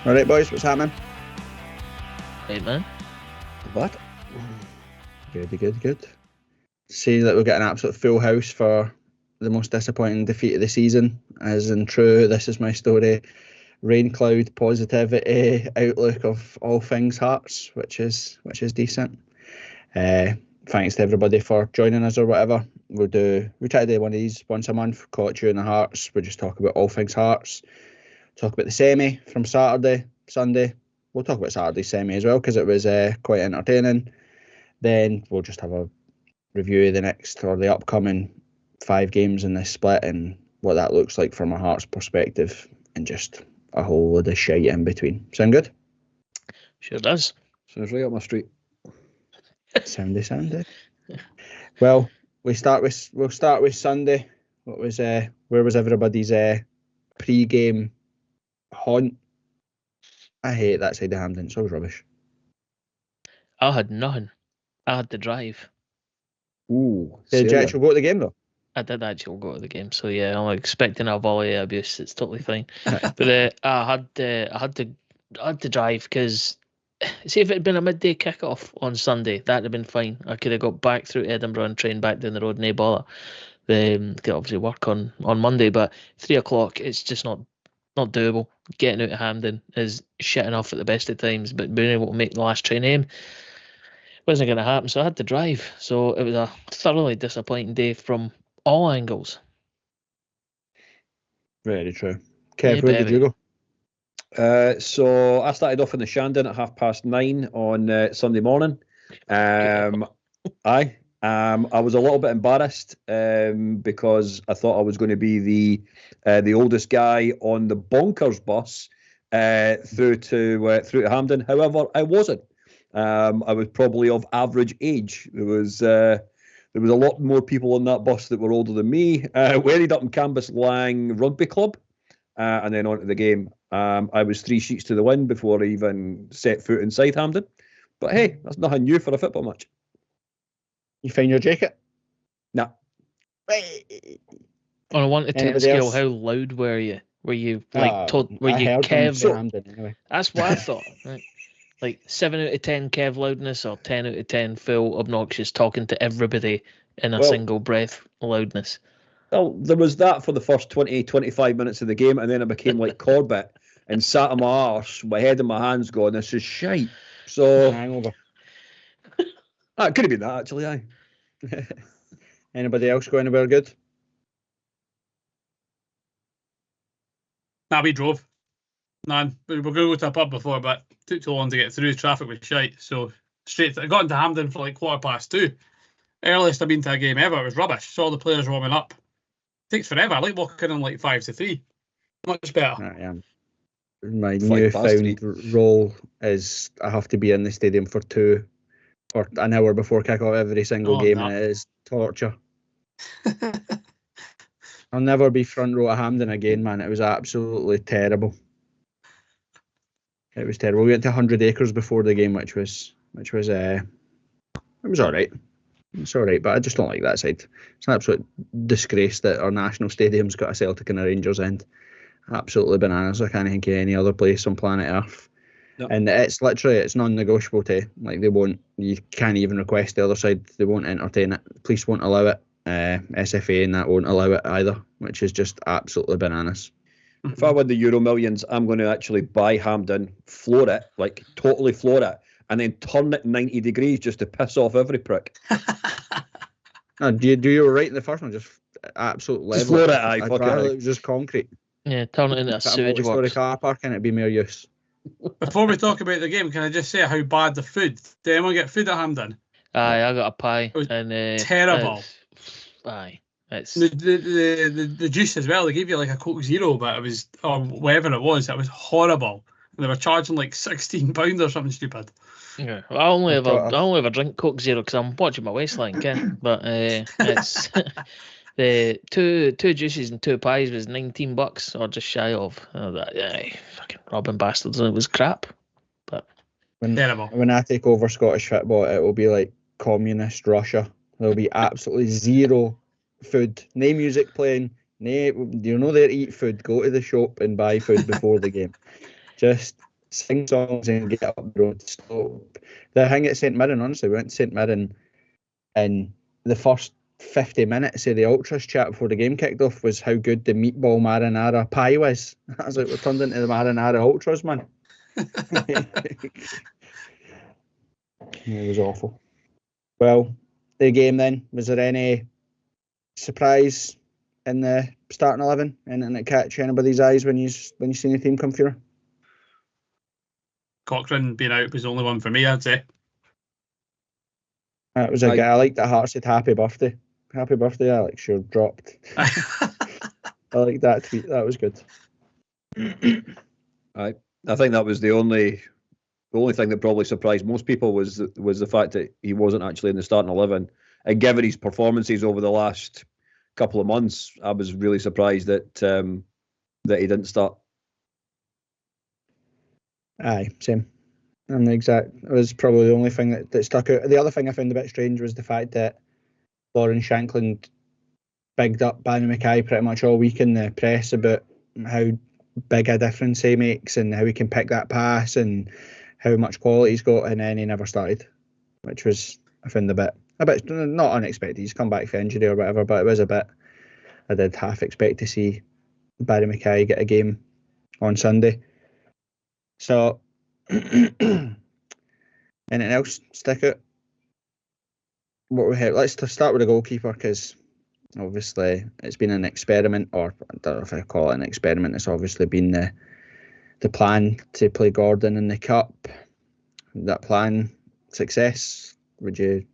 All right, boys, what's happening? Right, man. What? Good. See that we've got an absolute full house for the most disappointing defeat of the season, as in true This Is My Story, rain cloud positivity outlook of all things Hearts, which is decent. Thanks to everybody for joining us or whatever. We try to do one of these once a month, call it Tuning the Hearts. We just talk about all things Hearts. Talk about the semi from Saturday, Sunday. We'll talk about Saturday's semi as well because it was quite entertaining. Then we'll just have a review of the next or the upcoming 5 games in this split and what that looks like from a Hearts perspective, and just a whole load of shite in between. Sound good? Sure does. Sounds right up my street. Soundy. Well, we'll start with Sunday. Where was everybody's pre-game haunt? I hate that side of Hampden. It's always rubbish. I had nothing. I had to drive. Ooh. Did you actually go to the game though? I did actually go to the game, so yeah, I'm expecting a volley of abuse. It's totally fine. But I had to drive because, see, if it had been a midday kickoff on Sunday, that'd have been fine. I could have got back through Edinburgh and trained back down the road, no bother. Could obviously work on Monday, but 3 o'clock, it's just not doable. Getting out of Hampden is shit enough at the best of times, but being able to make the last train home wasn't going to happen, so I had to drive. So it was a thoroughly disappointing day from all angles. Very true. Kev, Yeah, where did you go? So I started off in the Shandon at 9:30 on Sunday morning. I was a little bit embarrassed because I thought I was going to be the oldest guy on the bonkers bus through to Hampden. However, I wasn't. I was probably of average age. There was a lot more people on that bus that were older than me. We ended up in Cambus Lang Rugby Club, and then on to the game. I was 3 sheets to the wind before I even set foot inside Hampden. But hey, that's nothing new for a football match. You find your jacket? Nah. On a 1 to 10 Anybody scale, else? how loud were you? Were you told? Were I you heard them Kev? to Hampden anyway. That's what I thought. Right? Like 7 out of 10 Kev loudness, or 10 out of 10 full obnoxious talking to everybody in a single breath loudness. Well, there was that for the first 20, 25 minutes of the game, and then I became like Corbett and sat on my arse, my head in my hands going, this is shite. So, Hangover. it could have been that, actually, aye. Anybody else go anywhere good? Nah, we drove. None. We were going to go to a pub before, but it took too long to get through. Traffic was shite. So I got into Hampden for like 2:15. Earliest I've been to a game ever. It was rubbish. Saw the players warming up. Takes forever. I like walking in like 2 to 3. Much better. Yeah. My 3. newfound role is I have to be in the stadium for 2 or an hour before kick-off every single game, and it is torture. I'll never be front row at Hampden again, man. It was absolutely terrible. It was terrible. We went to 100 Acres before the game, which was it was all right. It's all right, but I just don't like that side. It's an absolute disgrace that our national stadium's got a Celtic and a Rangers end. Absolutely bananas. I can't think of any other place on planet Earth. No. And it's non-negotiable to, like, you can't even request the other side. They won't entertain it. Police won't allow it. SFA and that won't allow it either, which is just absolutely bananas. If I win the Euro Millions, I'm going to actually buy Hampden, floor it, like totally floor it, and then turn it 90 degrees just to piss off every prick. No, do you right in the first one? Just absolute level. Just floor it, aye. I'd Fuck rather it. it was just concrete. Yeah, turn it into a sewage multi-story works. car park and it'd be more use. Before we talk about the game, can I just say how bad the food? Did anyone get food at Hampden? Aye, I got a pie. It was and terrible. Aye, it's The juice as well. They gave you like a Coke Zero, but it was, or whatever it was horrible. And they were charging like £16 or something stupid. yeah. I only ever drink Coke Zero because I'm watching my waistline, Ken. But it's the two juices and 2 pies was $19 or just shy of. Fucking robbing bastards. It was crap. But Terrible. When I take over Scottish football, it will be like communist Russia. There'll be absolutely zero food, no music playing, there to eat food. Go to the shop and buy food before the game. Just sing songs and get up the road. So the thing at St Mirren, honestly, we went to St Mirren, and the first 50 minutes of the Ultras chat before the game kicked off was how good the meatball marinara pie was. I was like, we're turned into the marinara Ultras, man. It was awful. Well, the game then, was there any surprise in the starting 11? Anything that catch anybody's eyes when you seen the team come through? Cochrane being out was the only one for me, I'd say. That was a guy. I liked that Hart said happy birthday. Happy birthday, Alex. You're dropped. I like that tweet. That was good. I think that was the only thing that probably surprised most people was the fact that he wasn't actually in the starting 11. And given his performances over the last couple of months, I was really surprised that he didn't start. Aye, same. And it was probably the only thing that stuck out. The other thing I found a bit strange was the fact that Lauren Shankland bigged up Barry Mackay pretty much all week in the press about how big a difference he makes and how he can pick that pass and how much quality he's got, and then he never started, which was, I found a bit not unexpected. He's come back for injury or whatever, but it was a bit, I did half expect to see Barry Mackay get a game on Sunday. So anything else stick out? What we have? Let's start with the goalkeeper, because obviously it's been an experiment, or I don't know if I call it an experiment. It's obviously been the plan to play Gordon in the cup. That plan success? Do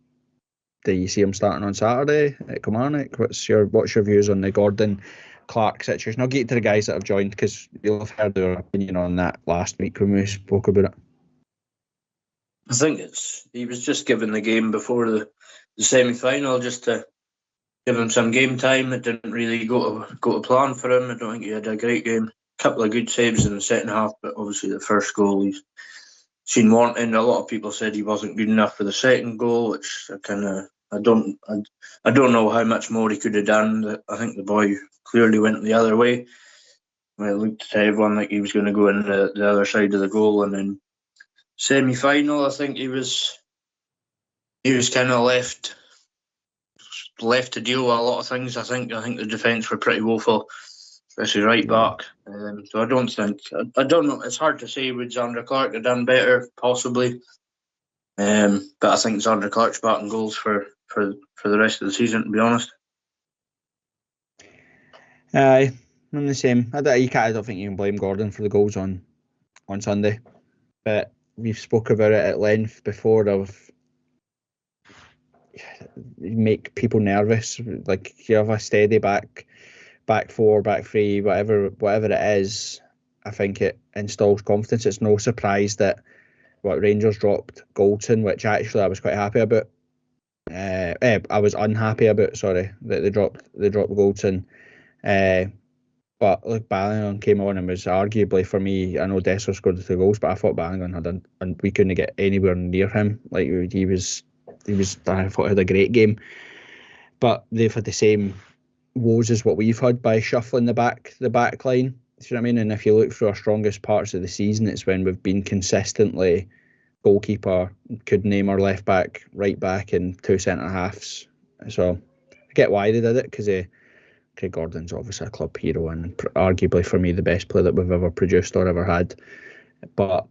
you see him starting on Saturday at Kilmarnock? What's your views on the Gordon Clark situation? I'll get to the guys that have joined, because you'll have heard their opinion on that last week when we spoke about it. I think he was just given the game before the semi-final just to give him some game time. It didn't really go to plan for him. I don't think he had a great game. A couple of good saves in the second half, but obviously the first goal he's seen wanting. A lot of people said he wasn't good enough for the second goal, which I don't know how much more he could have done. I think the boy clearly went the other way. It looked to everyone like he was going to go in the other side of the goal, and then semi-final, I think he was kind of left to deal with a lot of things. I think the defence were pretty woeful, especially right back. So I don't know. It's hard to say. Would Zander Clark have done better? Possibly. But I think Zander Clark's batting goals for the rest of the season, to be honest. Aye, I'm the same. I don't think you can blame Gordon for the goals on Sunday, but we've spoke about it at length before. Of make people nervous. Like, you have a steady back four, back three, whatever it is. I think it installs confidence. It's no surprise that Rangers dropped Goldson, which actually I was quite happy about. I was unhappy about. Sorry, that they dropped Goldson. But look, Ballinghan came on and was arguably, for me, I know Dessler scored the 2 goals, but I thought Ballinghan had and we couldn't get anywhere near him. Like, he was I thought he had a great game. But they've had the same woes as what we've had by shuffling the back line. You know what I mean? And if you look through our strongest parts of the season, it's when we've been consistently goalkeeper, could name our left back, right back, and 2 centre halves. So I get why they did it, because Gordon's obviously a club hero and arguably for me the best player that we've ever produced or ever had. But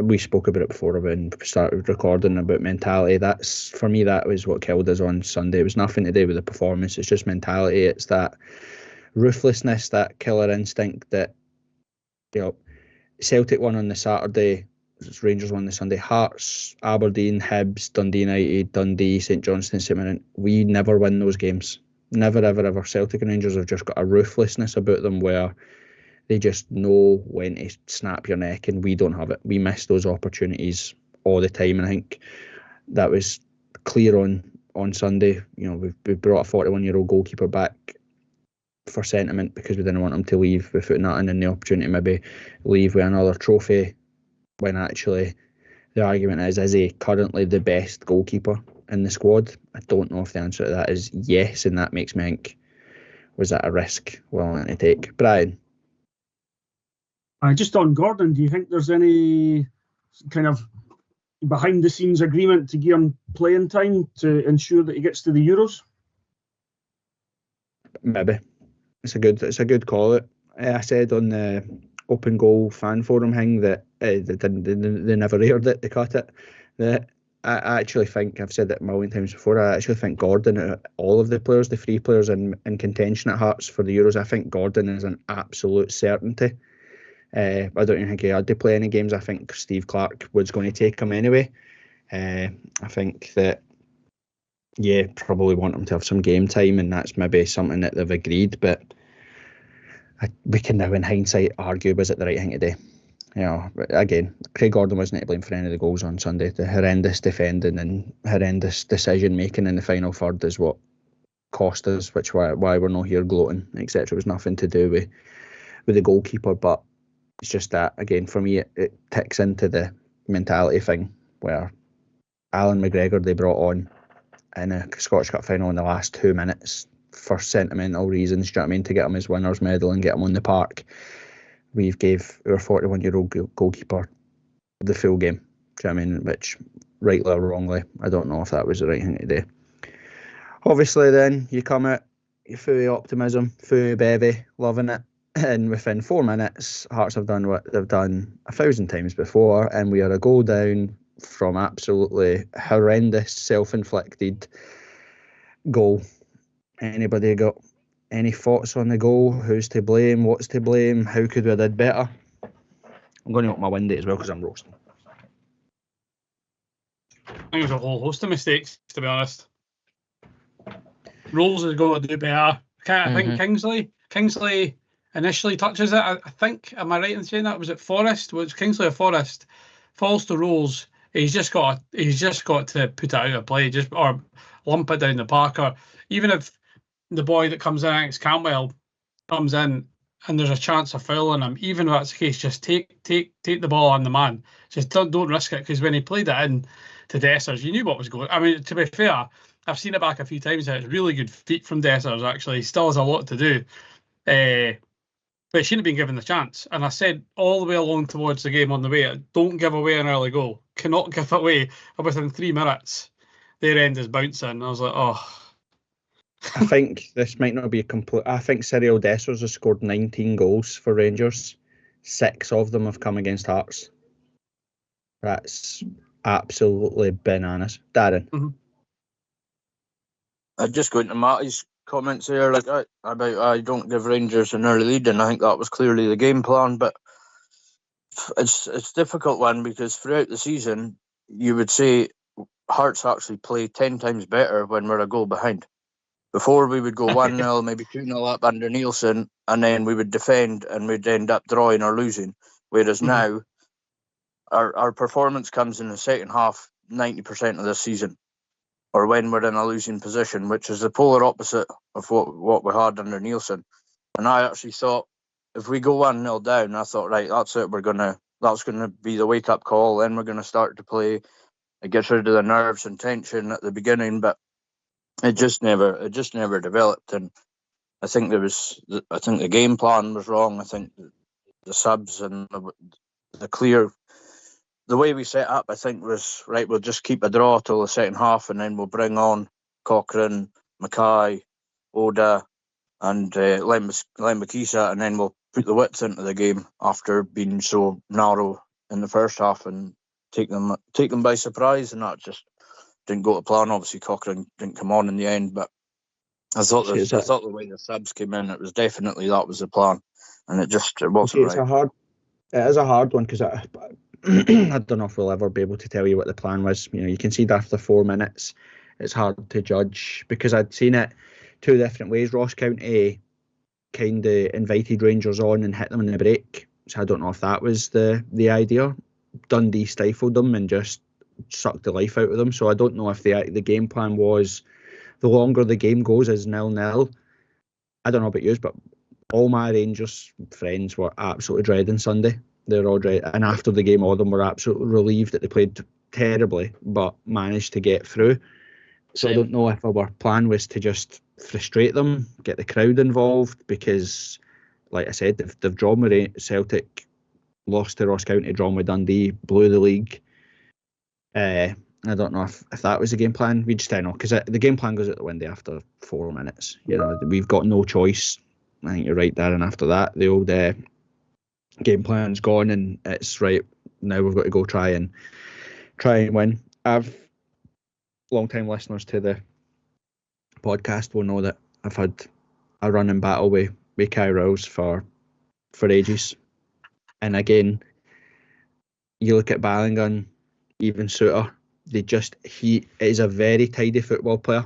we spoke about it before when we started recording about mentality. That's, for me, that was what killed us on Sunday. It was nothing to do with the performance. It's just mentality. It's that ruthlessness, that killer instinct that, Celtic won on the Saturday, Rangers won the Sunday, Hearts, Aberdeen, Hibs, Dundee United, Dundee, St Johnstone, St Mirren. We never win those games. Never, ever, ever. Celtic and Rangers have just got a ruthlessness about them where they just know when to snap your neck, and we don't have it. We miss those opportunities all the time, and I think that was clear on Sunday. We brought a 41-year-old goalkeeper back for sentiment because we didn't want him to leave without nothing, and the opportunity maybe leave with another trophy, when actually the argument is he currently the best goalkeeper in the squad? I don't know if the answer to that is yes, and that makes me think, was that a risk willing to take? Brian? Just on Gordon, do you think there's any kind of behind-the-scenes agreement to give him playing time to ensure that he gets to the Euros? Maybe. It's a good call. I said on the Open Goal fan forum thing that they never aired it, they cut it. That I actually think, I've said it a million times before, I actually think Gordon, all of the players, the three players in contention at Hearts for the Euros, I think Gordon is an absolute certainty. I don't even think he had to play any games. I think Steve Clarke was going to take him anyway. I think that, probably want him to have some game time, and that's maybe something that they've agreed, but we can now in hindsight argue, was it the right thing to do? Again, Craig Gordon wasn't to blame for any of the goals on Sunday. The horrendous defending and horrendous decision making in the final third is what cost us, which why we're not here gloating, etc. It was nothing to do with the goalkeeper, but it's just that, again, for me, it ticks into the mentality thing where Alan McGregor they brought on in a Scottish Cup final in the last 2 minutes for sentimental reasons, do you know what I mean, to get him his winner's medal and get him on the park. We've gave our 41-year-old goalkeeper the full game, do you know what I mean, which, rightly or wrongly, I don't know if that was the right thing to do. Obviously then, you come out, you're full of optimism, full of bevy, loving it, and within 4 minutes, Hearts have done what they've done 1,000 times before, and we are a goal down from absolutely horrendous, self-inflicted goal. Anybody got any thoughts on the goal? Who's to blame? What's to blame? How could we have did better? I'm going to open my window as well because I'm roasting. I think there's a whole host of mistakes, to be honest. Rolls has got to do better. I think Kingsley initially touches it. I think, am I right in saying that? Was it Forrest? Was Kingsley or Forrest? Falls to Rolls. He's just got to put it out of play, or lump it down the park, or even if the boy that comes in, I think it's Campbell, comes in and there's a chance of fouling him, even if that's the case, just take the ball on the man. Just don't risk it, because when he played it in to Dessers, you knew what was going. I mean, to be fair, I've seen it back a few times and it's really good feet from Dessers, actually. He still has a lot to do. But he shouldn't have been given the chance. And I said all the way along towards the game on the way, don't give away an early goal. Cannot give it away. And within 3 minutes, their end is bouncing. I was like, oh. I think this might not be a complete... I think Cyril Dessers has scored 19 goals for Rangers. 6 of them have come against Hearts. That's absolutely bananas. Darren? Mm-hmm. I'd just go into Matty's comments there, about I don't give Rangers an early lead, and I think that was clearly the game plan, but it's a difficult one, because throughout the season you would say Hearts actually play 10 times better when we're a goal behind. Before, we would go 1-0, maybe 2-0 up under Nielsen, and then we would defend and we'd end up drawing or losing, whereas now our performance comes in the second half 90% of the season, or when we're in a losing position, which is the polar opposite of what we had under Nielsen. And I actually thought, if we go 1-0 down, I thought, right, that's it. That's gonna be the wake up call. Then we're gonna start to play. It gets rid of the nerves and tension at the beginning, but it just never developed. And I think the game plan was wrong. I think the subs and the way we set up, I think, was right. We'll just keep a draw till the second half, and then we'll bring on Cochrane, Mackay, Oda, and Lembakisa, and then we'll put the width into the game after being so narrow in the first half and take them by surprise. And that just didn't go to plan. Obviously, Cochrane didn't come on in the end, but I thought the way the subs came in, it was definitely that was the plan, and it wasn't right. It is a hard one, because I don't know if we'll ever be able to tell you what the plan was. You can see that after 4 minutes, it's hard to judge, because I'd seen it 2 different ways. Ross County kind of invited Rangers on and hit them in the break, so I don't know if that was the idea. Dundee stifled them and just sucked the life out of them, so I don't know if the game plan was the longer the game goes is 0-0. I don't know about you, but all my Rangers friends were absolutely dreading Sunday. They're all dread, and after the game, all of them were absolutely relieved that they played terribly but managed to get through. So I don't know if our plan was to just frustrate them, get the crowd involved, because, like I said, they've drawn with Celtic lost to Ross County, drawn with Dundee, blew the league. I don't know if that was the game plan. We just don't know, because the game plan goes out the window after 4 minutes. You know, we've got no choice. I think you're right there. And after that, the old game plan's gone, and it's right now we've got to go try and win. Long-time listeners to the podcast will know that I've had a running battle with Kai Rose for ages. And again, you look at Ballinghan, even Suter, he is a very tidy football player,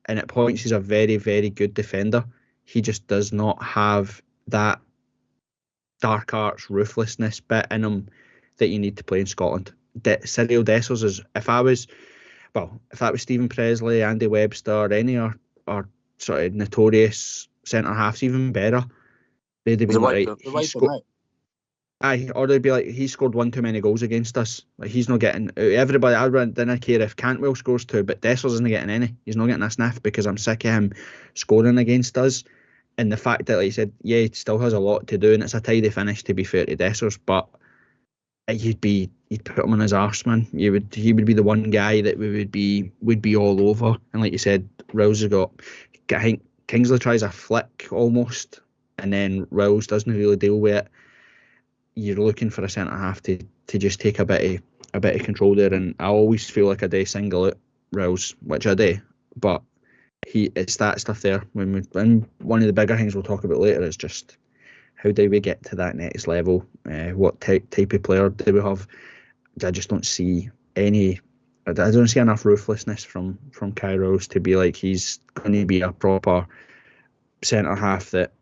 and at points he's a very, very good defender. He just does not have that dark arts ruthlessness bit in him that you need to play in Scotland. Cyril Dessers is, if that was Stephen Presley, Andy Webster, any or sort of notorious centre halves, even better, they'd have been aye, or they'd be like, he scored one too many goals against us. Like, he's not getting everybody. I didn't care if Cantwell scores two, but Dessers isn't getting any. He's not getting a sniff, because I'm sick of him scoring against us. And the fact that, like you said, yeah, he still has a lot to do, and it's a tidy finish, to be fair to Dessers, but you'd put him on his arse, man. He would be the one guy that would be all over. And like you said, Rose has got, I think Kingsley tries a flick almost, and then Rose doesn't really deal with it. You're looking for a centre half to just take a bit of control there, and I always feel like I do single out Rose, which I do, but it's that stuff there. When one of the bigger things we'll talk about later is just how do we get to that next level? What type of player do we have? I just don't see any. I don't see enough ruthlessness from Kai Rose to be like he's going to be a proper centre half that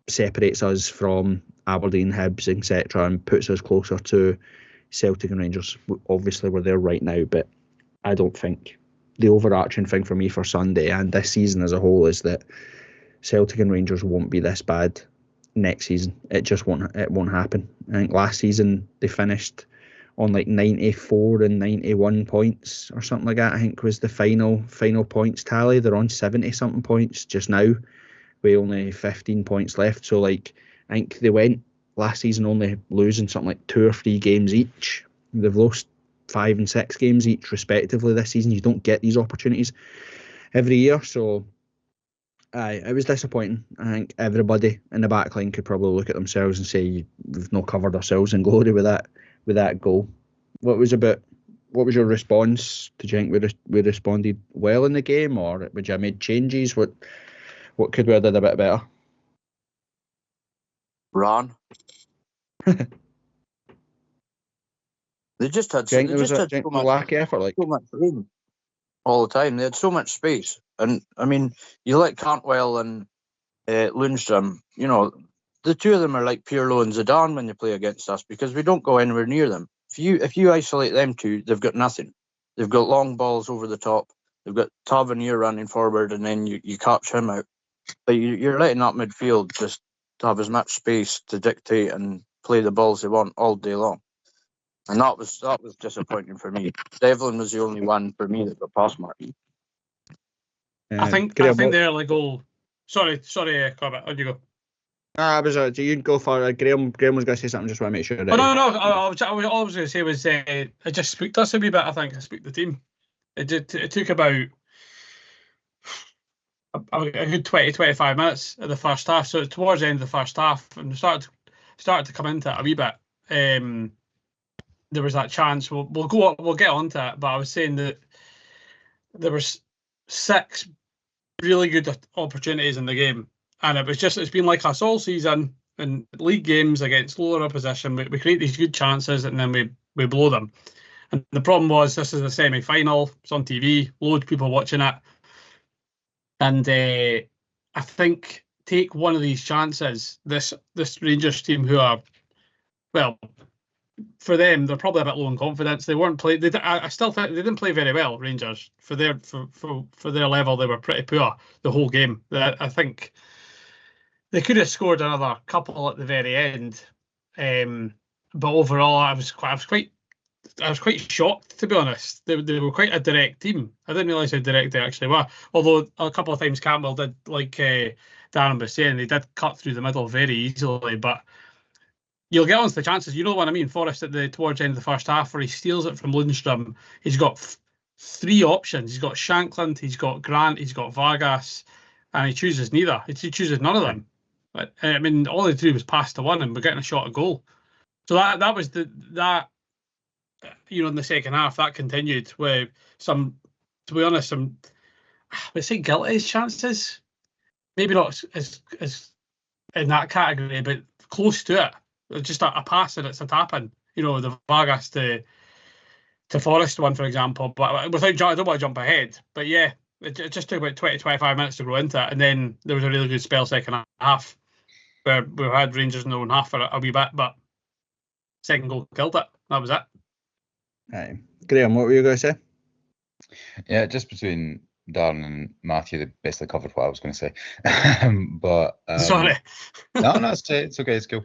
separates us from Aberdeen, Hibs, etc., and puts us closer to Celtic and Rangers. Obviously, we're there right now, but I don't think the overarching thing for me for Sunday and this season as a whole is that Celtic and Rangers won't be this bad next season. It just won't happen. I think last season they finished on like 94 and 91 points or something like that. I think was the final points tally. They're on 70 something points just now, with only 15 points left. So like, I think they went last season only losing something like 2 or 3 games each. They've lost 5 and 6 games each respectively this season. You don't get these opportunities every year. So it was disappointing. I think everybody in the back line could probably look at themselves and say we've not covered ourselves in glory with that goal. What was your response? Did you think we responded well in the game, or would you have made changes? What could we have done a bit better? Ron. They just had so lack of effort, like so much room all the time. They had so much space, and I mean, you let Cantwell and Lundstrom. You know, the two of them are like Pirlo and Zidane when they play against us, because we don't go anywhere near them. If you isolate them two, they've got nothing. They've got long balls over the top. They've got Tavernier running forward, and then you catch him out. But you're letting that midfield just have as much space to dictate and play the balls they want all day long. And that was disappointing for me. Devlin was the only one for me that got pass mark. I think the early goal. Sorry, Corbett. How'd you go? Do you go for Graham? Graham was going to say something. Just want to make sure. No. All I was going to say was it just spooked us a wee bit. I think it spooked the team. It took about a good 20-25 minutes of the first half. So towards the end of the first half, and started to come into it a wee bit. There was that chance. We'll get on to it. But I was saying that there was 6 really good opportunities in the game, and it's been like us all season in league games against lower opposition. We create these good chances and then we blow them. And the problem was, this is the semi-final. It's on TV, loads of people watching it. And I think take one of these chances, this Rangers team, who are, well, for them, they're probably a bit low in confidence. They weren't play. I still think they didn't play very well. Rangers, for their level, they were pretty poor the whole game. I think they could have scored another couple at the very end. But overall, I was quite shocked, to be honest. They were quite a direct team. I didn't realise how direct they actually were. Although a couple of times Campbell did, like Darren was saying, they did cut through the middle very easily. But you'll get onto the chances. You know what I mean? Forrest towards the end of the first half, where he steals it from Lundstrom. He's got 3 options. He's got Shankland, he's got Grant, he's got Vargas, and he chooses neither. He chooses none of them. But I mean, all he did was pass to one, and we're getting a shot at goal. So that was that. You know, in the second half, that continued with some, to be honest, some, let's say, guilty chances. Maybe not as in that category, but close to it. Just a pass and it's a tap-in. You know, the Vargas to Forrest one, for example. But without, I don't want to jump ahead. But yeah, it just took about 20-25 minutes to grow into it. And then there was a really good spell second half where we had Rangers in their own half for a wee bit. But second goal killed it. That was it. Right. Graham, what were you going to say? Yeah, just between Darren and Matthew, they basically covered what I was going to say. But Sorry. no, it's okay. It's cool.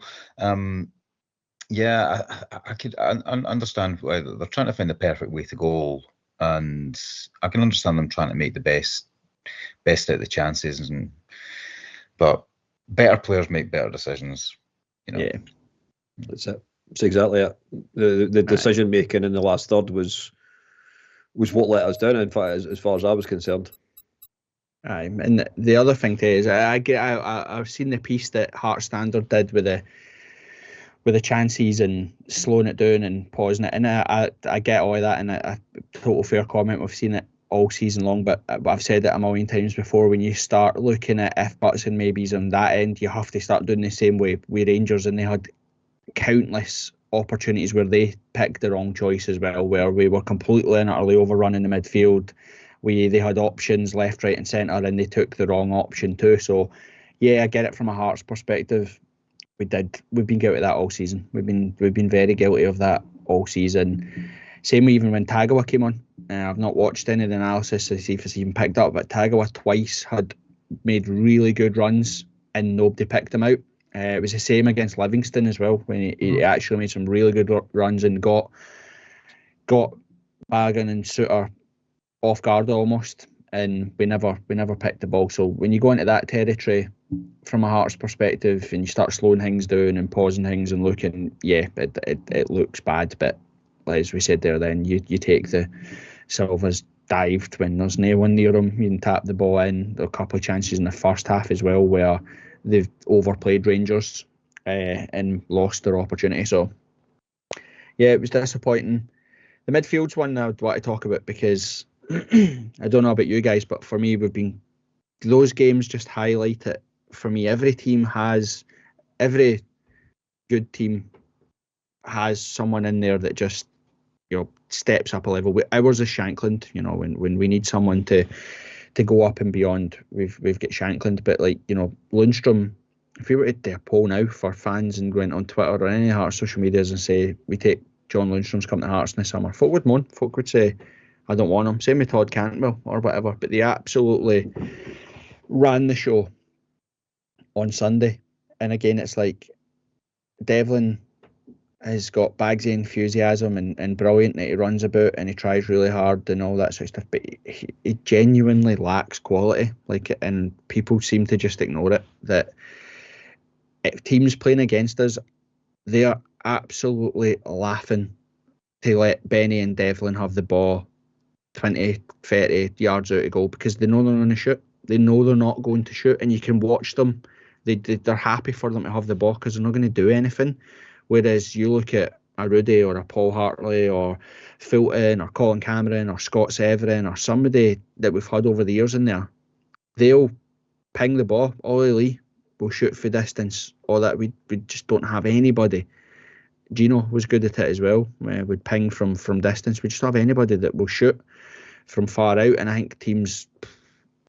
Yeah, I could understand why they're trying to find the perfect way to goal, and I can understand them trying to make the best out of the chances. But better players make better decisions. You know. Yeah, that's it. It's exactly it. The decision making in the last third was what let us down. In fact, as far as I was concerned. Aye, and the other thing too is I've seen the piece that Hearts Standard did with the chances and slowing it down and pausing it, and I get all of that, and a total fair comment. We've seen it all season long, but I've said it a million times before. When you start looking at if buts and maybes on that end, you have to start doing the same way with Rangers, and they had countless opportunities where they picked the wrong choice as well, where we were completely and utterly overrun in the midfield. They had options left, right and centre, and they took the wrong option too. So yeah, I get it from a Hearts perspective. We've been guilty of that all season. We've been very guilty of that all season. Same even when Tagawa came on. I've not watched any of the analysis to see if it's even picked up, but Tagawa twice had made really good runs and nobody picked him out. It was the same against Livingston as well, when he actually made some really good runs and got Bagan and Suter off guard almost, and we never picked the ball. So when you go into that territory from a Hearts perspective and you start slowing things down and pausing things and looking, yeah, it looks bad. But as we said there, then you take the Silva's dived when there's no one near him. You can tap the ball in. There are a couple of chances in the first half as well where they've overplayed Rangers and lost their opportunity. So yeah, it was disappointing. The midfield's one I would want to talk about because I don't know about you guys, but for me, those games just highlight it. For me, every good team has someone in there that just, you know, steps up a level. Ours is Shankland, you know, when we need someone to go up and beyond, we've got Shankland. But like, you know, Lundstrom, if we were to do a poll now for fans and went on Twitter or any Hearts social medias and say we take John Lundstrom's come to Hearts in the summer, folk would moan. Folk would say I don't want him. Same with Todd Cantwell or whatever. But they absolutely ran the show on Sunday. And again, it's like Devlin has got bags of enthusiasm and brilliant that he runs about and he tries really hard and all that sort of stuff, but he genuinely lacks quality. Like, and people seem to just ignore it. That if teams playing against us, they are absolutely laughing to let Benny and Devlin have the ball 20, 30 yards out of goal because they know they're going to shoot. They know they're not going to shoot, and you can watch them. They're happy for them to have the ball because they're not going to do anything. Whereas you look at a Rudy or a Paul Hartley or Fulton or Colin Cameron or Scott Severin or somebody that we've had over the years in there, they'll ping the ball. Ollie Lee will shoot for distance. All that, we just don't have anybody. Gino was good at it as well. Would ping from distance. We just don't have anybody that will shoot from far out. And I think teams,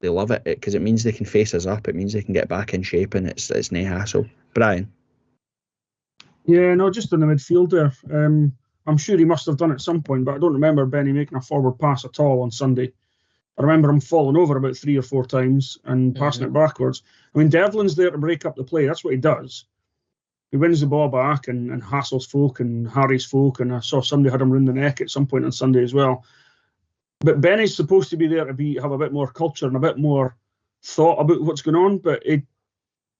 they love it because it means they can face us up. It means they can get back in shape, and it's no hassle. Brian. Yeah, no, just in the midfield there. I'm sure he must have done it at some point, but I don't remember Benny making a forward pass at all on Sunday. I remember him falling over about 3 or 4 times and passing it backwards. I mean, Devlin's there to break up the play. That's what he does. He wins the ball back and hassles folk and harries folk, and I saw somebody had him round the neck at some point on Sunday as well. But Benny's supposed to be there to have a bit more culture and a bit more thought about what's going on, but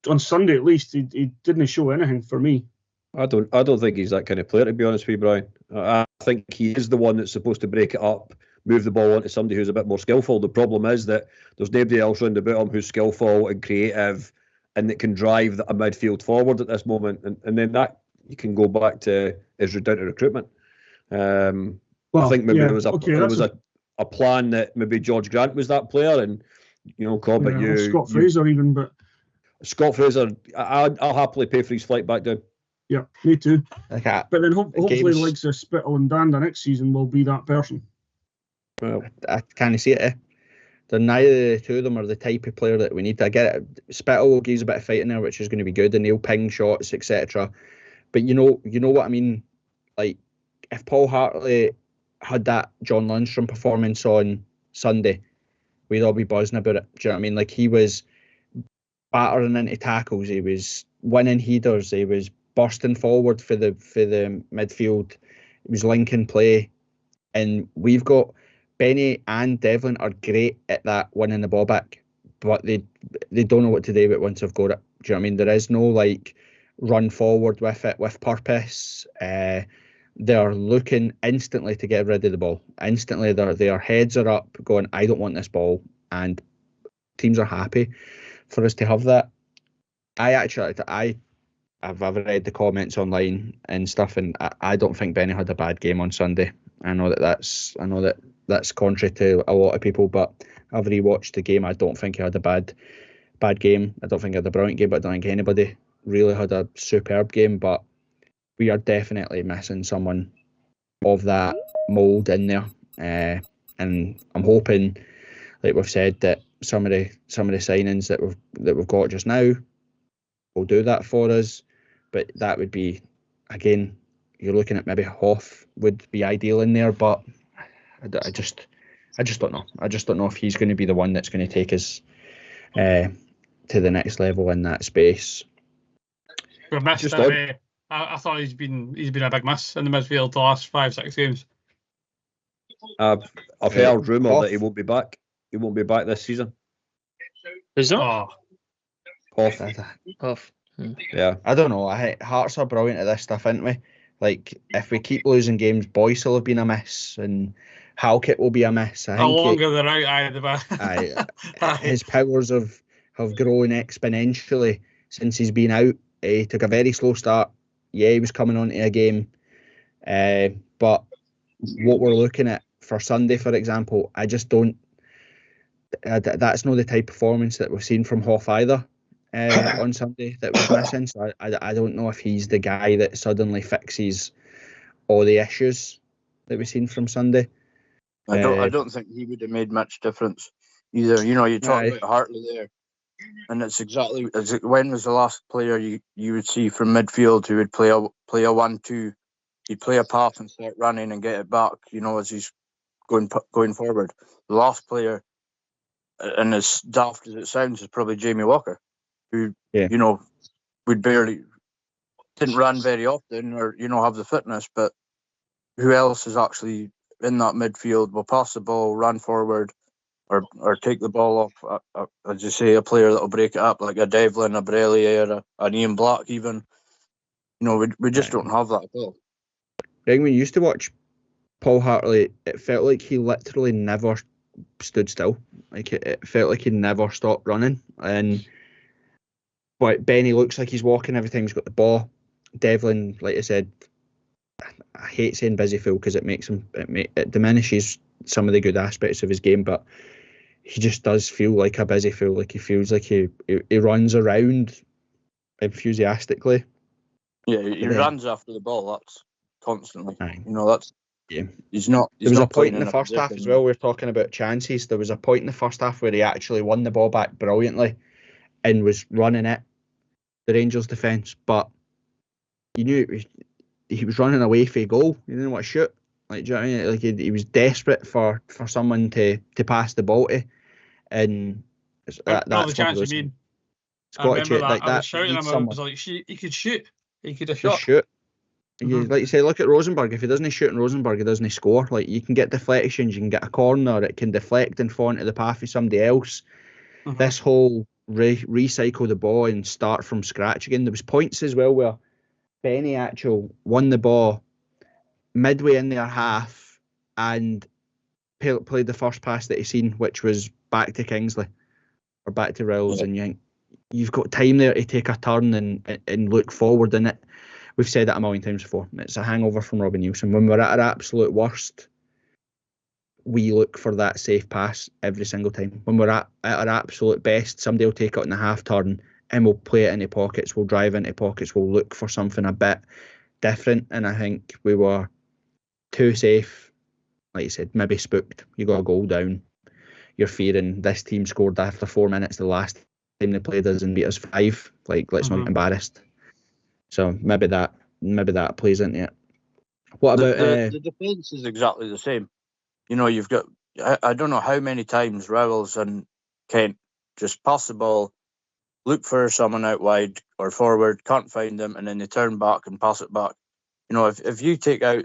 on Sunday at least, he didn't show anything for me. I don't think he's that kind of player, to be honest with you, Brian. I think he is the one that's supposed to break it up, move the ball onto somebody who's a bit more skillful. The problem is that there's nobody else round about him who's skillful and creative and that can drive a midfield forward at this moment. And then that you can go back to is down to recruitment. I think maybe there was a plan that maybe George Grant was that player, and Corbett, Scott Fraser even, but Scott Fraser, I'll happily pay for his flight back down. Yeah, me too. Okay. But then hopefully the likes of Spittle and Danda next season will be that person. Well, I can't see it. They're neither the two of them are the type of player that we need. I get it. Spittle gives a bit of fight in there, which is going to be good, and he'll ping shots, etc. But you know what I mean. Like if Paul Hartley had that John Lundstrom performance on Sunday, we'd all be buzzing about it. Do you know what I mean? Like he was battering into tackles, he was winning headers, he was bursting forward for the midfield, it was linking play, and we've got Benny and Devlin are great at that, winning the ball back, but they don't know what to do with it once they've got it. Do you know what I mean? There is no like run forward with it with purpose. They're looking instantly to get rid of the ball. Instantly, their heads are up, going, "I don't want this ball," and teams are happy for us to have that. I've read the comments online and stuff, and I don't think Benny had a bad game on Sunday. I know that's contrary to a lot of people, but I've rewatched the game. I don't think he had a bad game. I don't think he had a brilliant game, but I don't think anybody really had a superb game. But we are definitely missing someone of that mould in there, and I'm hoping, like we've said, that some of the signings that we've got just now will do that for us. But that would be, again, you're looking at maybe Hoff would be ideal in there, but I just don't know. I just don't know if he's going to be the one that's going to take us to the next level in that space. We've missed him. I thought he's been a big miss in the midfield the last 5-6 games. I've heard rumour that he won't be back. He won't be back this season. Is that? Off. Yeah. I don't know. Hearts are brilliant at this stuff, aren't we? Like, if we keep losing games, Boyce will have been a miss, and Halkett will be a miss. The longer they're out, his powers have grown exponentially since he's been out. He took a very slow start. Yeah, he was coming onto a game. But what we're looking at for Sunday, for example, I just don't... that's not the type of performance that we've seen from Hoff either on Sunday that was missing. So I don't know if he's the guy that suddenly fixes all the issues that we've seen from Sunday. I don't think he would have made much difference either. You talk about Hartley there, and it's exactly when was the last player you would see from midfield who would play a 1-2? He'd play a pass and start running and get it back, as he's going forward. The last player, and as daft as it sounds, is probably Jamie Walker, who would didn't run very often or have the fitness, but who else is actually in that midfield, will pass the ball, run forward, or take the ball off, as you say, a player that will break it up, like a Devlin, a Borelli, or an Ian Black even. We just don't have that at all. When we used to watch Paul Hartley, it felt like he literally never stood still. Like it felt like he never stopped running. But Benny looks like he's walking every time he's got the ball. Devlin, like I said, I hate saying busy fool because it diminishes some of the good aspects of his game, but he just does feel like a busy fool. Like he feels like he runs around enthusiastically. Yeah, he runs after the ball. That's constantly. Aye. That's He's not. There was a point in the first half as well. We were talking about chances. There was a point in the first half where he actually won the ball back brilliantly and was running at the Rangers' defence, but you knew he was running away for a goal. He didn't want to shoot. Like, do you know what I mean? Like he was desperate for someone to pass the ball to, and that's the chance you mean. I remember that. I was shouting him. I was like, he could shoot. He could have shot. Shoot. Like you say, look at Rosenborg. If he doesn't shoot in Rosenborg, he doesn't score. Like, you can get deflections, you can get a corner, it can deflect and fall into the path of somebody else. This whole recycle the ball and start from scratch again. There was points as well where Benny actual won the ball midway in their half and played the first pass that he seen, which was back to Kingsley or back to Riles, and you've got time there to take a turn and look forward in it. We've said that a million times before. It's a hangover from Robbie Nielsen. When we're at our absolute worst, we look for that safe pass every single time. When we're at our absolute best, somebody will take it in the half turn and we'll play it into pockets, we'll drive into pockets, we'll look for something a bit different. And I think we were too safe. Like you said, maybe spooked. You got a goal down. You're fearing this team scored after 4 minutes the last time they played us and beat us 5. Like, let's not get embarrassed. So maybe that plays into it. What about the defence is exactly the same. You know, you've got I don't know how many times Rowells and Kent just pass the ball, look for someone out wide or forward, can't find them, and then they turn back and pass it back. You know, if you take out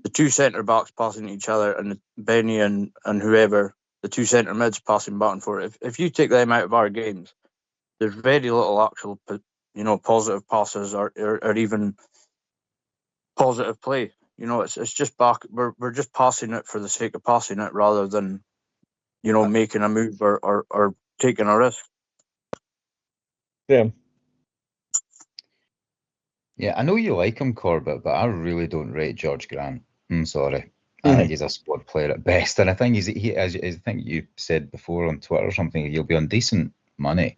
the two centre backs passing each other and Benny and whoever, the two centre mids passing back and forth, if you take them out of our games, there's very little actual, positive passes or even positive play. You know, it's just back. We're just passing it for the sake of passing it rather than, making a move or taking a risk. Yeah. Yeah, I know you like him, Corbett, but I really don't rate George Grant. I'm sorry. I think he's a squad player at best, and I think as I think you said before on Twitter or something, he'll be on decent money.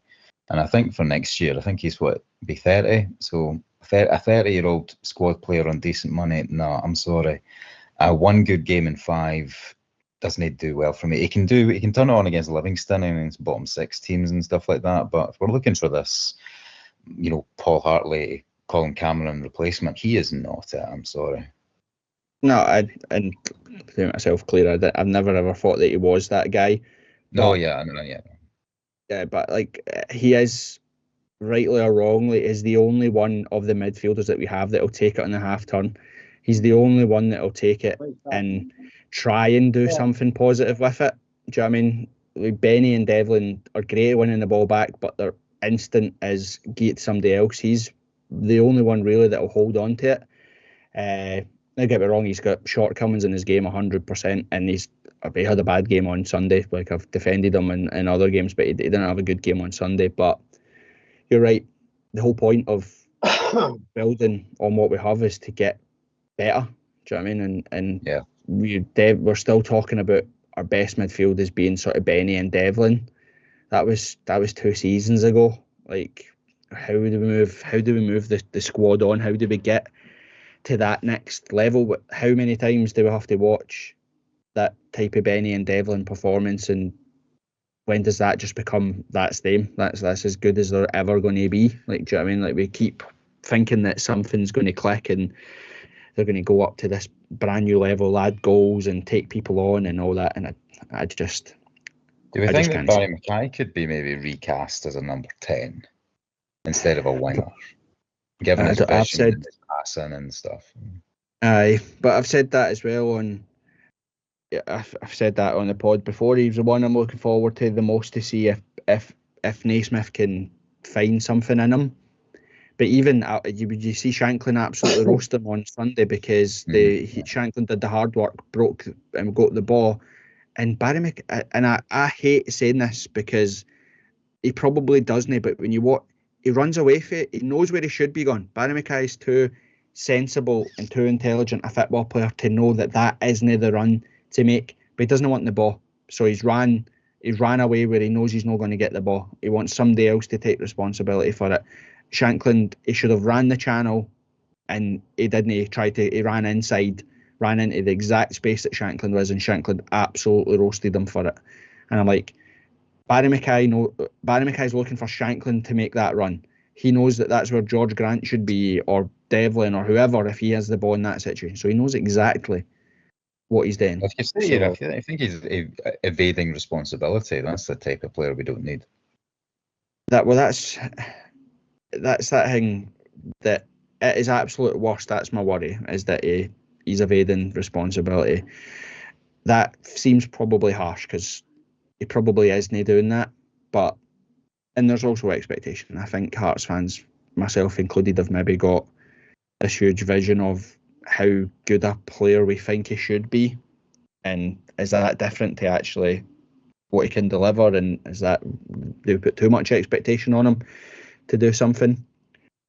And I think for next year, I think he's be 30. So a 30-year-old squad player on decent money, no, I'm sorry. One good game in 5 doesn't do well for me. He can turn it on against Livingston and against bottom 6 teams and stuff like that. But if we're looking for this, Paul Hartley, Colin Cameron replacement, he is not it. I'm sorry. No, and to make myself clear, I've never ever thought that he was that guy. No, yeah, no, yeah. Yeah, but like he is, rightly or wrongly, is the only one of the midfielders that we have that will take it on the half turn. He's the only one that will take it and try and do something positive with it. Do you know what I mean? Like Benny and Devlin are great at winning the ball back, but their instinct is get somebody else. He's the only one really that will hold on to it. Don't get me wrong, he's got shortcomings in his game 100%, and he had a bad game on Sunday. Like, I've defended him in other games, but he didn't have a good game on Sunday. But you're right. The whole point of building on what we have is to get better. Do you know what I mean? And yeah, we're still talking about our best midfield as being sort of Benny and Devlin. That was 2 seasons ago. Like, how do we move the squad on? How do we get to that next level? How many times do we have to watch that type of Benny and Devlin performance, and when does that just become that's them? That's as good as they're ever going to be. Like, do you know what I mean? Like, we keep thinking that something's going to click and they're going to go up to this brand new level, add goals and take people on and all that. And I just do we think that Barry Mackay could be maybe recast as a number 10 instead of a winger, given his vision and his passing and stuff? Aye, but I've said that as well I've said that on the pod before. He's the one I'm looking forward to the most to see if Naismith can find something in him. But even you see Shanklin absolutely roast him on Sunday because Shanklin did the hard work, broke and got the ball, and Barry and I hate saying this because he probably doesn't. But when he runs away from it, he knows where he should be going. Barry Mackay is too sensible and too intelligent a football player to know that isn't the run to make, but he doesn't want the ball, so he's ran away where he knows he's not going to get the ball. He wants somebody else to take responsibility for it. Shanklin, he should have ran the channel, and he didn't. He ran inside, ran into the exact space that Shanklin was, and Shanklin absolutely roasted him for it. And I'm like, Barry Mackay's looking for Shanklin to make that run. He knows that that's where George Grant should be, or Devlin, or whoever, if he has the ball in that situation. So he knows exactly what he's doing. If you say, I think he's evading responsibility. That's the type of player we don't need. That's that thing that at his absolute worst, that's my worry, is that he's evading responsibility. That seems probably harsh because he probably isn't doing that, and there's also expectation. I think Hearts fans, myself included, have maybe got this huge vision of how good a player we think he should be, and is that different to actually what he can deliver, and is that, do we put too much expectation on him to do something?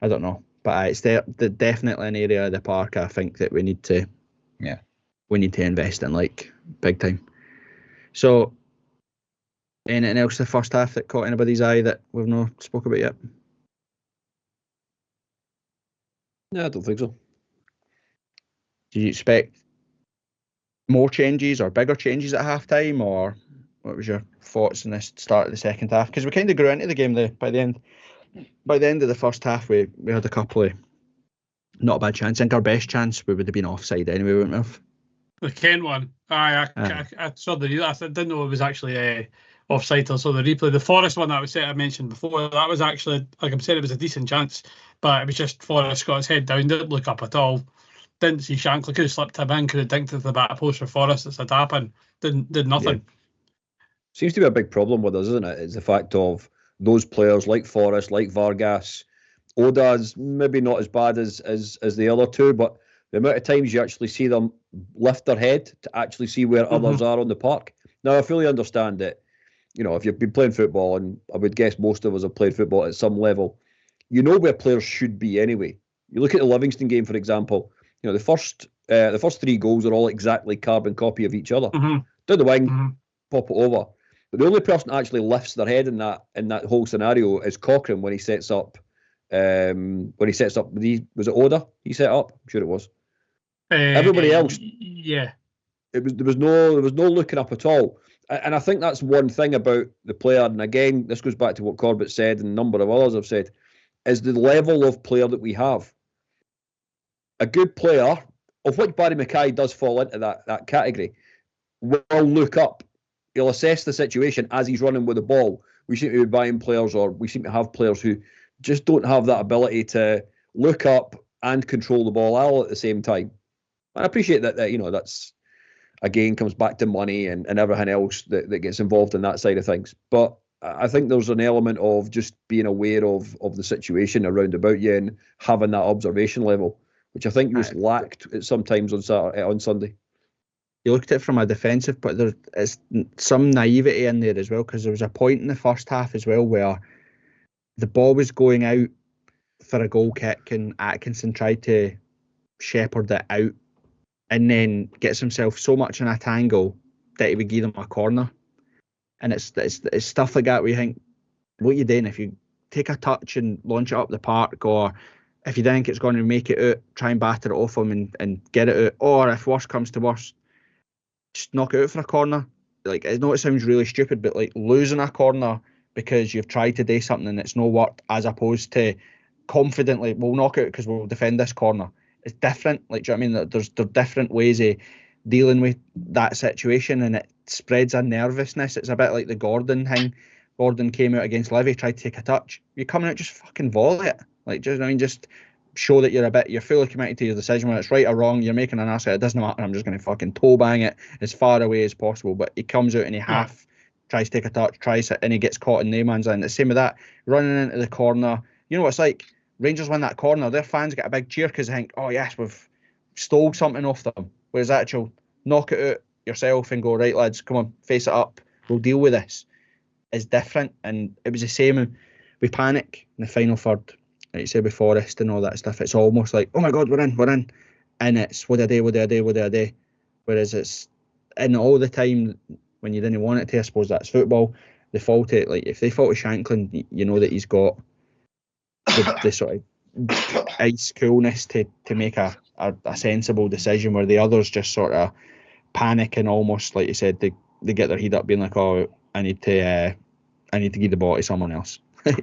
I don't know, but it's definitely an area of the park I think that we need to invest in, like, big time. So anything else the first half that caught anybody's eye that we've not spoke about yet? No, I don't think so. Do you expect more changes or bigger changes at half time, or what was your thoughts on this start of the second half? Because we kind of grew into the game by the end of the first half. We had a couple of not a bad chance. I think our best chance we would have been offside anyway, wouldn't we have? The Kent one. I saw I didn't know it was actually offside. I saw the replay. The Forest one that I mentioned before, that was actually, like I'm saying, it was a decent chance, but it was just Forest got his head down, didn't look up at all. Didn't see Shankly, could have slipped him in, could have dinked into the back post for Forest. It's a tap-in. Did nothing. Yeah. Seems to be a big problem with us, isn't it? It's the fact of those players like Forrest, like Vargas. Oda's maybe not as bad as the other two, but the amount of times you actually see them lift their head to actually see where others are on the park. Now, I fully understand it. You know, if you've been playing football, and I would guess most of us have played football at some level, you know where players should be anyway. You look at the Livingston game, for example. You know, the first 3 goals are all exactly carbon copy of each other. Down the wing, pop it over. But the only person that actually lifts their head in that whole scenario is Cochrane when he sets up. Was it Oda he set up? I'm sure it was. Everybody else, yeah. There was no looking up at all. And I think that's one thing about the player. And again, this goes back to what Corbett said, and a number of others have said, is the level of player that we have. A good player, of which Barry Mackay does fall into that category, will look up. He'll assess the situation as he's running with the ball. We seem to be buying players, or we seem to have players who just don't have that ability to look up and control the ball all at the same time. I appreciate that you know, that's, again, comes back to money and everything else that gets involved in that side of things. But I think there's an element of just being aware of the situation around about you and having that observation level, which I think was lacked sometimes on Sunday. You looked at it from a defensive, but there's some naivety in there as well, because there was a point in the first half as well where the ball was going out for a goal kick and Atkinson tried to shepherd it out and then gets himself so much in a tangle that he would give them a corner. And it's stuff like that where you think, what are you doing? If you take a touch and launch it up the park, or if you think it's going to make it out, try and batter it off him and get it out. Or if worse comes to worse, just knock it out for a corner. Like, I know it sounds really stupid, but like losing a corner because you've tried to do something and it's no worked, as opposed to confidently, we'll knock it out because we'll defend this corner. It's different. Like, do you know what I mean? There's different ways of dealing with that situation, and it spreads a nervousness. It's a bit like the Gordon thing. Gordon came out against Levy, tried to take a touch. You're coming out, just fucking volley it. Like, just, I mean, just show that you're fully committed to your decision. Whether it's right or wrong, you're making an ass of it. It doesn't matter. I'm just going to fucking toe bang it as far away as possible. But he comes out and he half tries to take a touch, tries it, and he gets caught in no man's land. The same with that, running into the corner. You know what it's like? Rangers win that corner, their fans get a big cheer because they think, oh yes, we've stole something off them. Whereas actual, knock it out yourself and go, right lads, come on, face it up, we'll deal with this, is different. And it was the same. We panic in the final third, like you said, with Forest and all that stuff. It's almost like, oh my God, we're in. And it's, what do I do? Whereas it's, in all the time when you didn't want it to, I suppose that's football. They fault it, like if they fault Shanklin, you know that he's got the sort of ice coolness to make a sensible decision, where the others just sort of panic and almost, like you said, they get their head up being like, oh, I need to give the ball to someone else.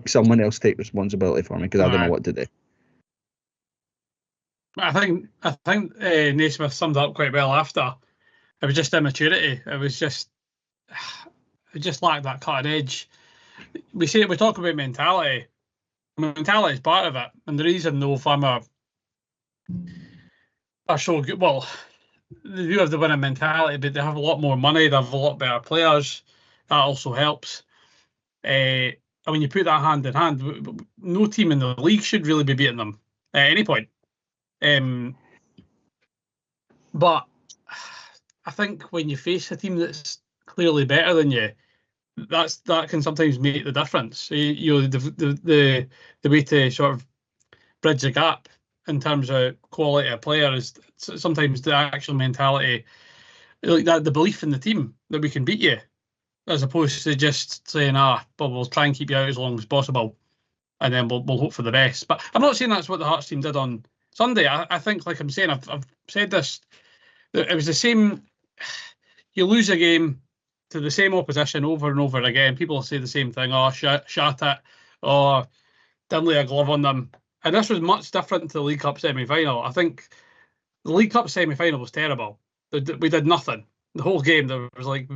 Someone else take responsibility for me because I don't know what to do. I think Naismith summed up quite well after. It was just immaturity. It just lacked that cutting edge. We talk about mentality. Mentality is part of it, and the reason though Farmer are so good, well, they do have the winning mentality, but they have a lot more money, they have a lot better players. That also helps. And when you put that hand in hand, no team in the league should really be beating them at any point. But I think when you face a team that's clearly better than you, that can sometimes make the difference. You know, the way to sort of bridge the gap in terms of quality of player is sometimes the actual mentality, like that, the belief in the team that we can beat you, as opposed to just saying, but we'll try and keep you out as long as possible, and then we'll hope for the best. But I'm not saying that's what the Hearts team did on Sunday. I think, like I'm saying, I've said this, that it was the same. You lose a game to the same opposition over and over again. People say the same thing. Shot it. Didn't lay a glove on them. And this was much different to the League Cup semi-final. I think the League Cup semi-final was terrible. We did nothing. The whole game, there was like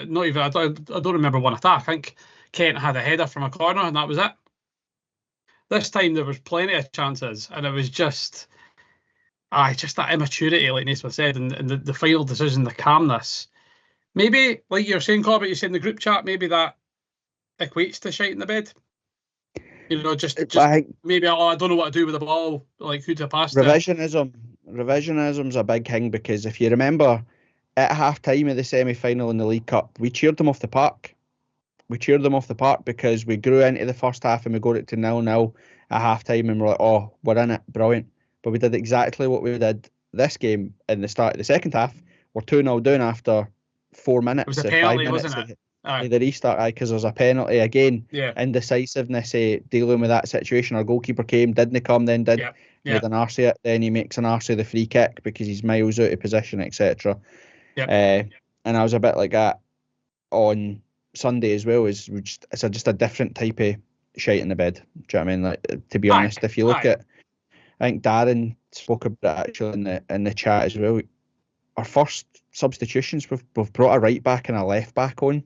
not even. I don't remember one attack. I think Kent had a header from a corner, and that was it. This time there was plenty of chances, and it was just that immaturity, like Naismith said, and the final decision, the calmness. Maybe, like you're saying, Corbett, you said in the group chat, maybe that equates to shite in the bed. You know, just maybe, I don't know what to do with the ball, like who to pass to. Revisionism's a big thing, because if you remember, at half-time of the semi-final in the League Cup, we cheered them off the park. We cheered them off the park because we grew into the first half and we got it to 0-0 at half-time, and we're like, we're in it, brilliant. But we did exactly what we did this game in the start of the second half. We're 2-0 down after 4 minutes. It was a penalty, 5 minutes wasn't it? The restart, because there's a penalty again. Yeah. Indecisiveness, dealing with that situation. Our goalkeeper didn't come, then did. Made an arse of it. Then he makes an arse of the free kick because he's miles out of position, etc. And I was a bit like that on Sunday as well. It's just a different type of shite in the bed. Do you know what I mean? Like, to be honest, if you look at, I think Darren spoke about it actually in the chat as well. Our first substitutions, we've brought a right back and a left back on,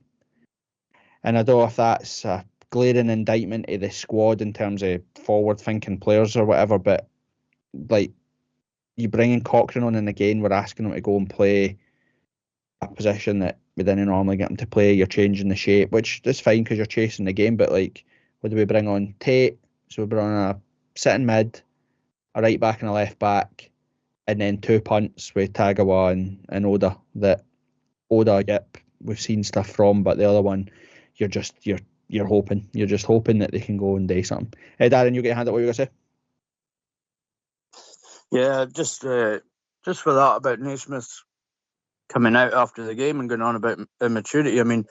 and I don't know if that's a glaring indictment of the squad in terms of forward-thinking players or whatever. But like, you bring in Cochrane on, and again we're asking him to go and play a position that we didn't normally get him to play. You're changing the shape, which is fine because you're chasing the game. But like, what do we bring on? Tate. So we bring on a sitting mid, a right back and a left back, and then 2 punts with Tagawa and Oda. That Oda, we've seen stuff from, but the other one, you're hoping. You're just hoping that they can go and do something. Hey, Darren, you get a hand up. What you gonna say? Yeah, just for that about Naismith coming out after the game and going on about immaturity. I mean,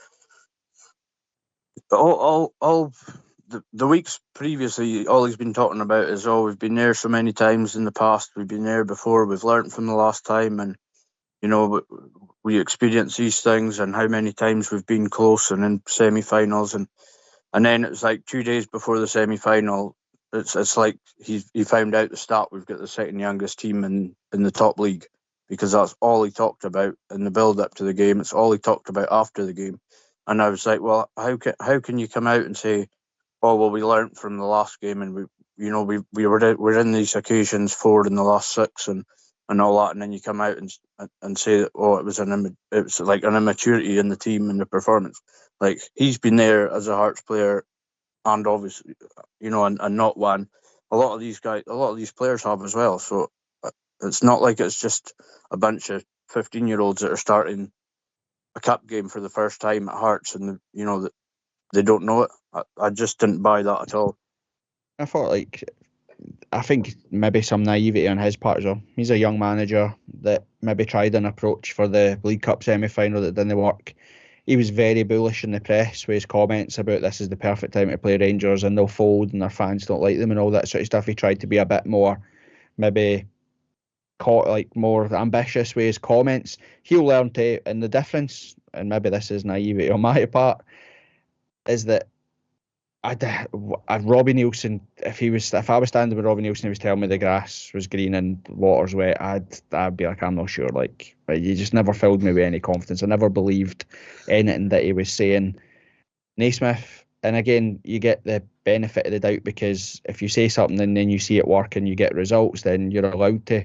all the weeks previously, all he's been talking about is, we've been there so many times in the past, we've been there before, we've learned from the last time, and you know, we experience these things, and how many times we've been close and in semi-finals, and then it's like 2 days before the semi-final, it's like he found out the stat, we've got the second youngest team in the top league, because that's all he talked about in the build up to the game. It's all he talked about after the game. And I was like, well, how can you come out and say, we learnt from the last game, and we're in these occasions forward in the last 6 and all that, and then you come out and say that, it was like an immaturity in the team and the performance. Like, he's been there as a Hearts player, and obviously, you know, and not one. A lot of these players have as well. So it's not like it's just a bunch of 15-year-olds that are starting a cup game for the first time at Hearts, and you know that they don't know it. I just didn't buy that at all. I think maybe some naivety on his part as well. He's a young manager that maybe tried an approach for the League Cup semi-final that didn't work. He was very bullish in the press with his comments about this is the perfect time to play Rangers and they'll fold and their fans don't like them and all that sort of stuff. He tried to be a bit more, maybe more ambitious with his comments. He'll learn to, and the difference, and maybe this is naivety on my part, is that Robbie Nielsen, if I was standing with Robbie Nielsen, he was telling me the grass was green and water's wet, I'd be like, I'm not sure. Like, you just never filled me with any confidence. I never believed anything that he was saying. Naismith, and again, you get the benefit of the doubt, because if you say something and then you see it work and you get results, then you're allowed to.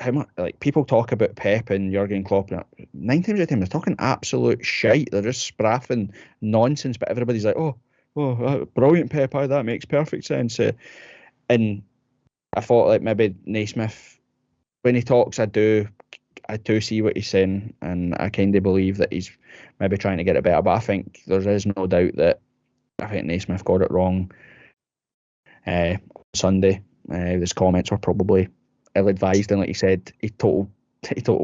How much, like, people talk about Pep and Jurgen Klopp, 9 times out of 10 they're talking absolute shite. They're just spraffing nonsense, but everybody's like, brilliant, Pep, that makes perfect sense. And I thought, like, maybe Naismith when he talks, I do see what he's saying, and I kind of believe that he's maybe trying to get it better. But I think there is no doubt that I think Naismith got it wrong on Sunday. His comments were probably ill-advised, and like you said, he total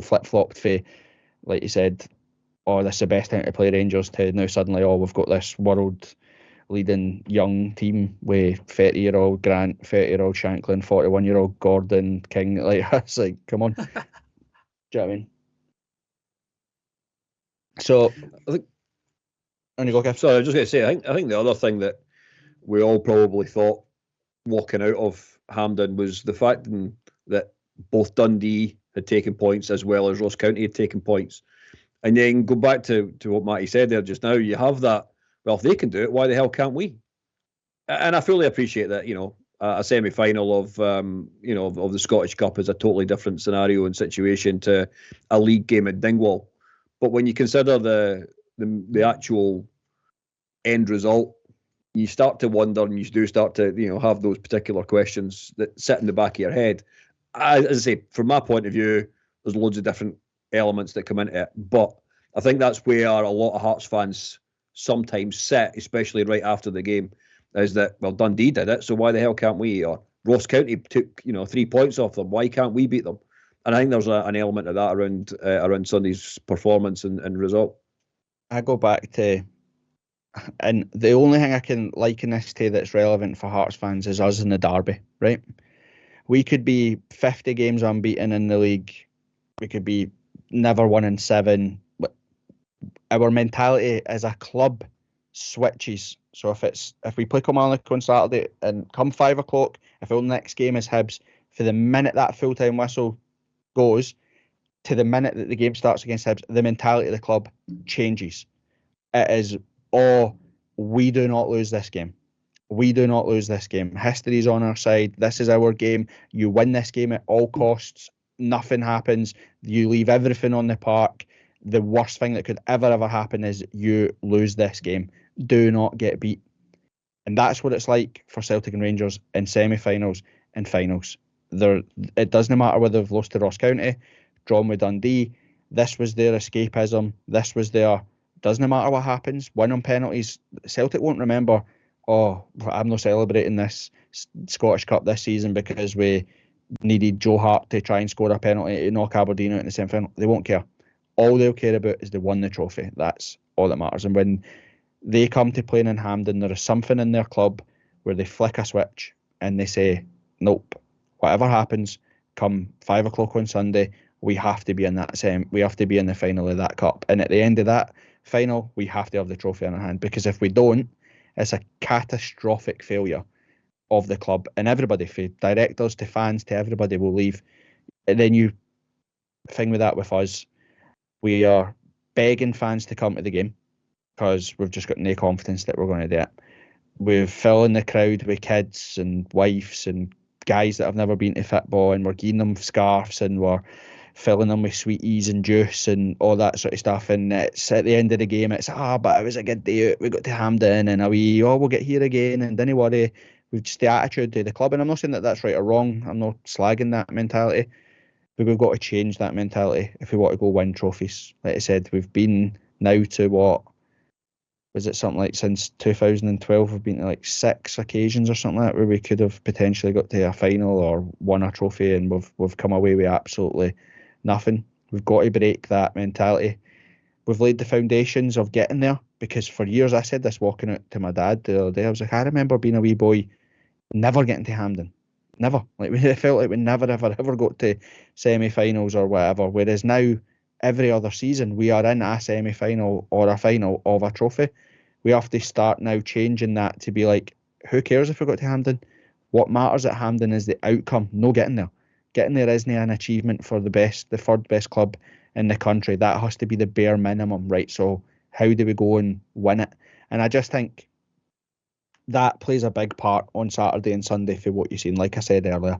flip-flopped for, like you said, oh, this is the best time to play Rangers, to now suddenly, oh, we've got this world-leading young team with 30-year-old Grant, 30-year-old Shanklin, 41-year-old Gordon, King. Like, it's like, come on. Do you know what I mean? So, I think. And you go, Kev. Sorry, I was just going to say, I think the other thing that we all probably thought walking out of Hampden was the fact that both Dundee had taken points as well as Ross County had taken points. And then go back to what Matty said there just now, you have that, well, if they can do it, why the hell can't we? And I fully appreciate that, a semi-final of the Scottish Cup is a totally different scenario and situation to a league game at Dingwall. But when you consider the actual end result, you start to wonder, and you do start to have those particular questions that sit in the back of your head. As I say, from my point of view, there's loads of different elements that come into it, but I think that's where a lot of Hearts fans sometimes sit, especially right after the game, is that, well, Dundee did it, so why the hell can't we? Or Ross County took 3 points off them, why can't we beat them? And I think there's an element of that around Sunday's performance and result. I go back to, and the only thing I can liken this to that's relevant for Hearts fans is us in the derby, right? We could be 50 games unbeaten in the league. We could be never 1-7. Our mentality as a club switches. So if we play Kilmarnock on Saturday and come 5 o'clock, if our next game is Hibs, for the minute that full-time whistle goes to the minute that the game starts against Hibs, the mentality of the club changes. It is, we do not lose this game. We do not lose this game. History's on our side. This is our game. You win this game at all costs. Nothing happens. You leave everything on the park. The worst thing that could ever happen is you lose this game. Do not get beat. And that's what it's like for Celtic and Rangers in semi-finals and finals. It doesn't matter whether they've lost to Ross County, drawn with Dundee. This was their escapism. This was their, doesn't matter what happens, win on penalties. Celtic won't remember, oh, I'm not celebrating this Scottish Cup this season because we needed Joe Hart to try and score a penalty to knock Aberdeen out in the semi-final. They won't care. All they'll care about is they won the trophy. That's all that matters. And when they come to playing in Hampden, there is something in their club where they flick a switch and they say, nope, whatever happens, come 5 o'clock on Sunday, we have to be in that we have to be in the final of that cup. And at the end of that final, we have to have the trophy in our hand, because if we don't, it's a catastrophic failure of the club, and everybody, from directors to fans to everybody, will leave. And then you thing with that with us, we are begging fans to come to the game because we've just got no confidence that we're going to do it. We're filling the crowd with kids and wives and guys that have never been to football, and we're giving them scarves and we're filling them with sweeties and juice and all that sort of stuff. And it's at the end of the game, it's but it was a good day out. We got to Hampden and we'll get here again, and don't worry. We've just the attitude to the club, and I'm not saying that that's right or wrong. I'm not slagging that mentality, but we've got to change that mentality if we want to go win trophies. Like I said, we've been now to what was it, something like since 2012 we've been to like 6 occasions or something like that where we could have potentially got to a final or won a trophy, and we've come away with absolutely nothing. We've got to break that mentality. We've laid the foundations of getting there, because for years, I said this walking out to my dad the other day, I was like, I remember being a wee boy, never getting to Hampden. Never. Like, it felt like we never, ever got to semi-finals or whatever, whereas now, every other season, we are in a semi-final or a final of a trophy. We have to start now changing that to be like, who cares if we got to Hampden? What matters at Hampden is the outcome, no getting there. Getting there isn't an achievement for the third best club in the country. That has to be the bare minimum, right? So how do we go and win it? And I just think that plays a big part on Saturday and Sunday for what you've seen. Like I said earlier,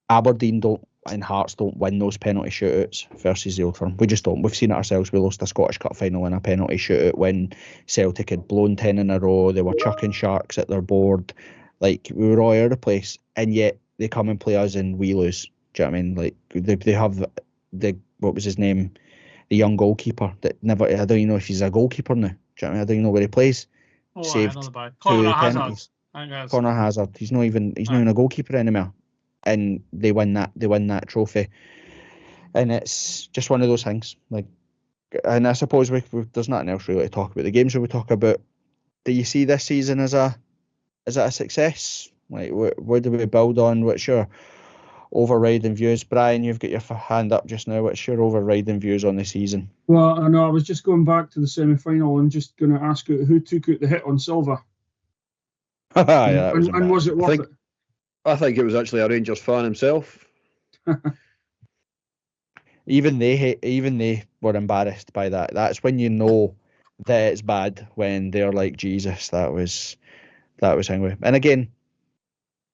Aberdeen and Hearts don't win those penalty shootouts versus the Old Firm. We just don't. We've seen it ourselves. We lost a Scottish Cup final in a penalty shootout when Celtic had blown 10 in a row. They were chucking sharks at their board. Like, we were all over the place, and yet they come and play us and we lose. Do you know what I mean? Like they have the what was his name, the young goalkeeper that never. I don't even know if he's a goalkeeper now. Do you know what I mean? I don't even know where he plays. Oh, Saved I know the bad. 2 Connor Hazard. penalties. I think that's Connor Hazard. He's not even a goalkeeper anymore, and they win that trophy, and it's just one of those things. Like, and I suppose there's nothing else really to talk about. The games that we talk about. Do you see this season as a success? Like, what do we build on? What's your overriding views? Brian, you've got your hand up just now. What's your overriding views on the season? Well, I know I was just going back to the semi-final and just going to ask you who took out the hit on Silva. Yeah, and was it worth it? I think it was actually a Rangers fan himself. Even they were embarrassed by that. That's when you know that it's bad, when they're like, Jesus, that was angry. And again,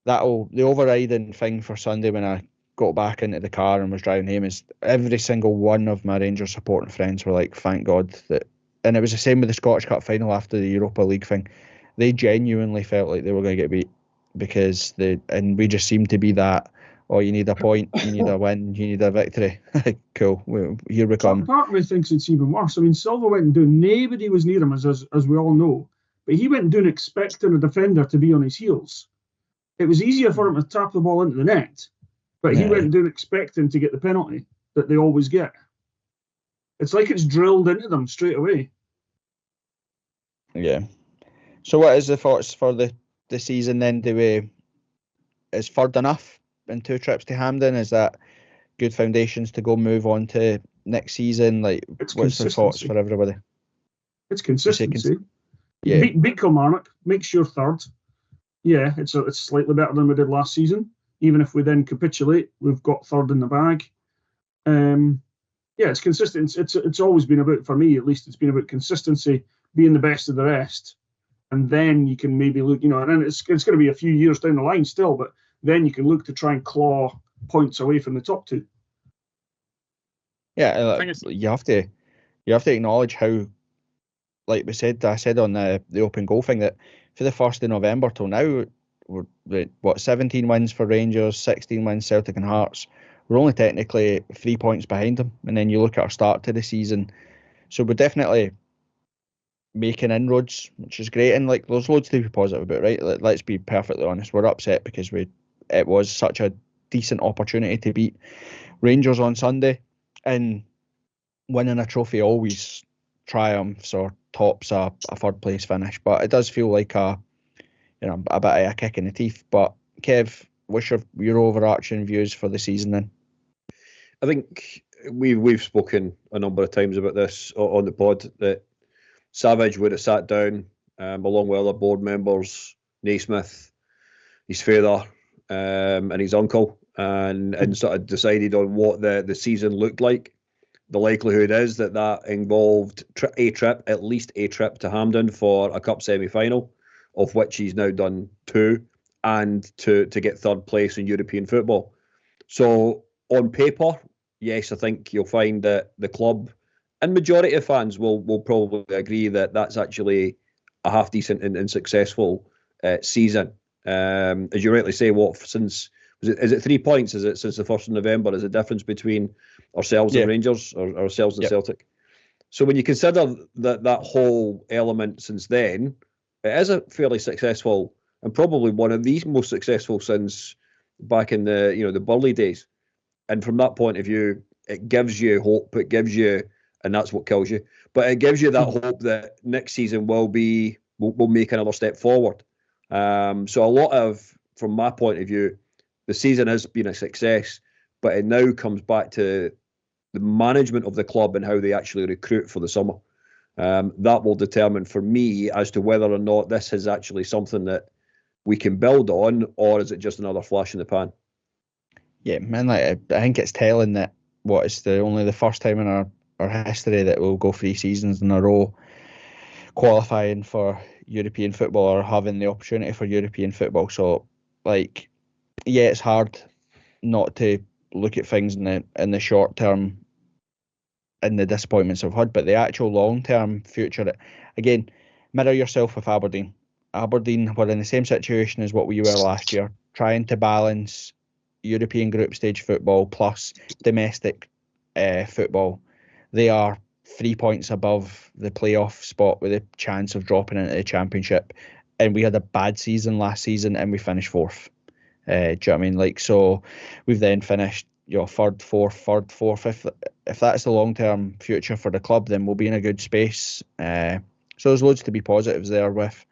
the overriding thing for Sunday when I got back into the car and was driving home is every single one of my Rangers supporting friends were like, thank God that. And it was the same with the Scottish Cup final after the Europa League thing. They genuinely felt like they were going to get beat because and we just seemed to be that. Oh, you need a point, you need a win, you need a victory. Cool, here we come. Part of me thinks it's even worse. I mean, Silva went and doing. Nobody was near him, as we all know. But he went and doing expecting a defender to be on his heels. It was easier for him to tap the ball into the net, but he went and doing expecting to get the penalty that they always get. It's like it's drilled into them straight away. Yeah. So what is the thoughts for the season then? Is third enough in 2 trips to Hampden? Is that good foundations to go move on to next season? Like, what's the thoughts for everybody? It's consistency. Yeah. Beat Kilmarnock, makes your third. Yeah, it's slightly better than we did last season. Even if we then capitulate, we've got third in the bag. Yeah, it's consistent. It's always been about, for me at least, it's been about consistency, being the best of the rest, and then you can maybe look, and then it's going to be a few years down the line still, but then you can look to try and claw points away from the top 2. Yeah, you have to acknowledge how, like I said on the open goal thing, that for the 1st of November till now, we're 17 wins for Rangers, 16 wins Celtic and Hearts. We're only technically 3 points behind them. And then you look at our start to the season. So we're definitely making inroads, which is great. And like, there's loads to be positive about, right? Let's be perfectly honest. We're upset because it was such a decent opportunity to beat Rangers on Sunday. And winning a trophy always triumphs or tops a third place finish. But it does feel like a bit of a kick in the teeth. But Kev, what's your overarching views for the season then? I think we've spoken a number of times about this on the pod, that Savage would have sat down along with other board members, Naismith, his father, and his uncle, and sort of decided on what the season looked like. The likelihood is that involved at least a trip to Hampden for a cup semi-final, of which he's now done 2, and to get third place in European football. So on paper, yes, I think you'll find that the club and majority of fans will probably agree that that's actually a half decent and successful season. As you rightly say, is it 3 points? Is it since the 1st of November? Is the difference between ourselves and Rangers, or ourselves and Celtic? So when you consider that whole element since then, it is a fairly successful, and probably one of the most successful since back in the Burley days. And from that point of view, it gives you hope. It gives you, and that's what kills you, but it gives you that hope that next season will make another step forward. So a lot of, from my point of view, the season has been a success, but it now comes back to the management of the club and how they actually recruit for the summer. That will determine for me as to whether or not this is actually something that we can build on, or is it just another flash in the pan? Yeah, man, I think it's telling that it's only the first time in our history that we'll go 3 seasons in a row qualifying for European football or having the opportunity for European football. So, like, yeah, it's hard not to look at things in the short term and the disappointments we've had, but the actual long term future, again, mirror yourself with Aberdeen. Aberdeen were in the same situation as what we were last year, trying to balance, European group stage football plus domestic football, they are 3 points above the playoff spot with a chance of dropping into the Championship. And we had a bad season last season and we finished 4th. Do you know what I mean? Like, so we've then finished, third, fourth. If that's the long-term future for the club, then we'll be in a good space. So there's loads to be positives there with.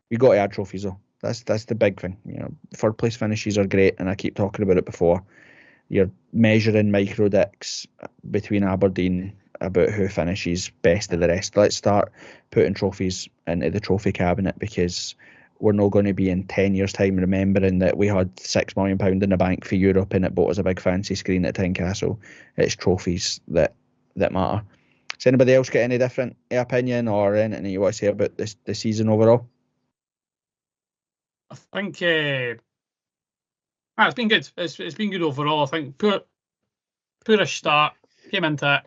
We got to add trophies though. That's the big thing. Third place finishes are great, and I keep talking about it before. You're measuring micro dicks between Aberdeen about who finishes best of the rest. Let's start putting trophies into the trophy cabinet, because we're not going to be in 10 years' time remembering that we had £6 million in the bank for Europe and it bought us a big fancy screen at Tynecastle. It's trophies that matter. Does anybody else get any different opinion or anything you want to say about the season overall? I think it's been good. It's been good overall. I think poorish start, came into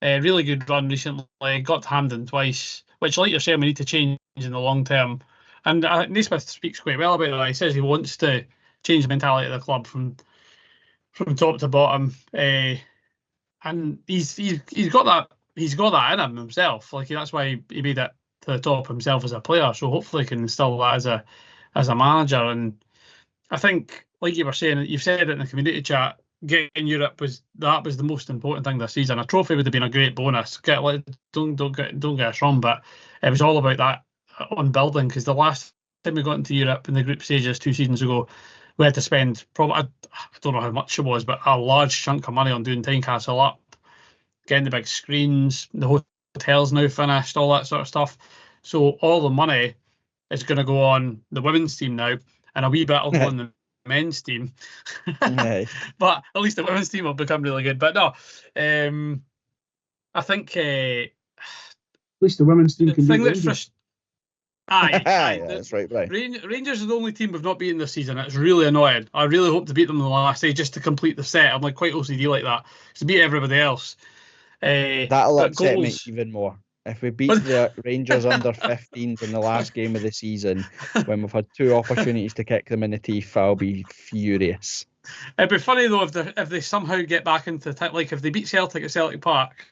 it. Really good run recently. Got to Hampden twice, which, like you're saying, we need to change in the long term. And Naismith speaks quite well about that. He says he wants to change the mentality of the club from top to bottom. And he's got that. He's got that in him himself. Like, that's why he made it to the top himself as a player. So hopefully he can instill that as a manager. And I think, like you were saying, you've said it in the community chat, getting Europe was the most important thing this season. A trophy would have been a great bonus. Don't get us wrong, but it was all about that on building, because the last time we got into Europe in the group stages 2 seasons ago, we had to spend probably, I don't know how much it was, but a large chunk of money on doing Tynecastle up, getting the big screens, the hotel's now finished, all that sort of stuff. So all the money is going to go on the women's team now, and a wee bit will go on the men's team. Nice. But at least the women's team will become really good. But no, I think at least the women's team can do it. Aye, Yeah, that's right. Rangers are the only team we've not beaten this season. It's really annoying. I really hope to beat them in the last day just to complete the set. I'm like quite OCD like that, to beat everybody else. That'll upset me even more. If we beat the Rangers under 15s in the last game of the season, when we've had 2 opportunities to kick them in the teeth, I'll be furious. It'd be funny though if they somehow get back into like if they beat Celtic at Celtic Park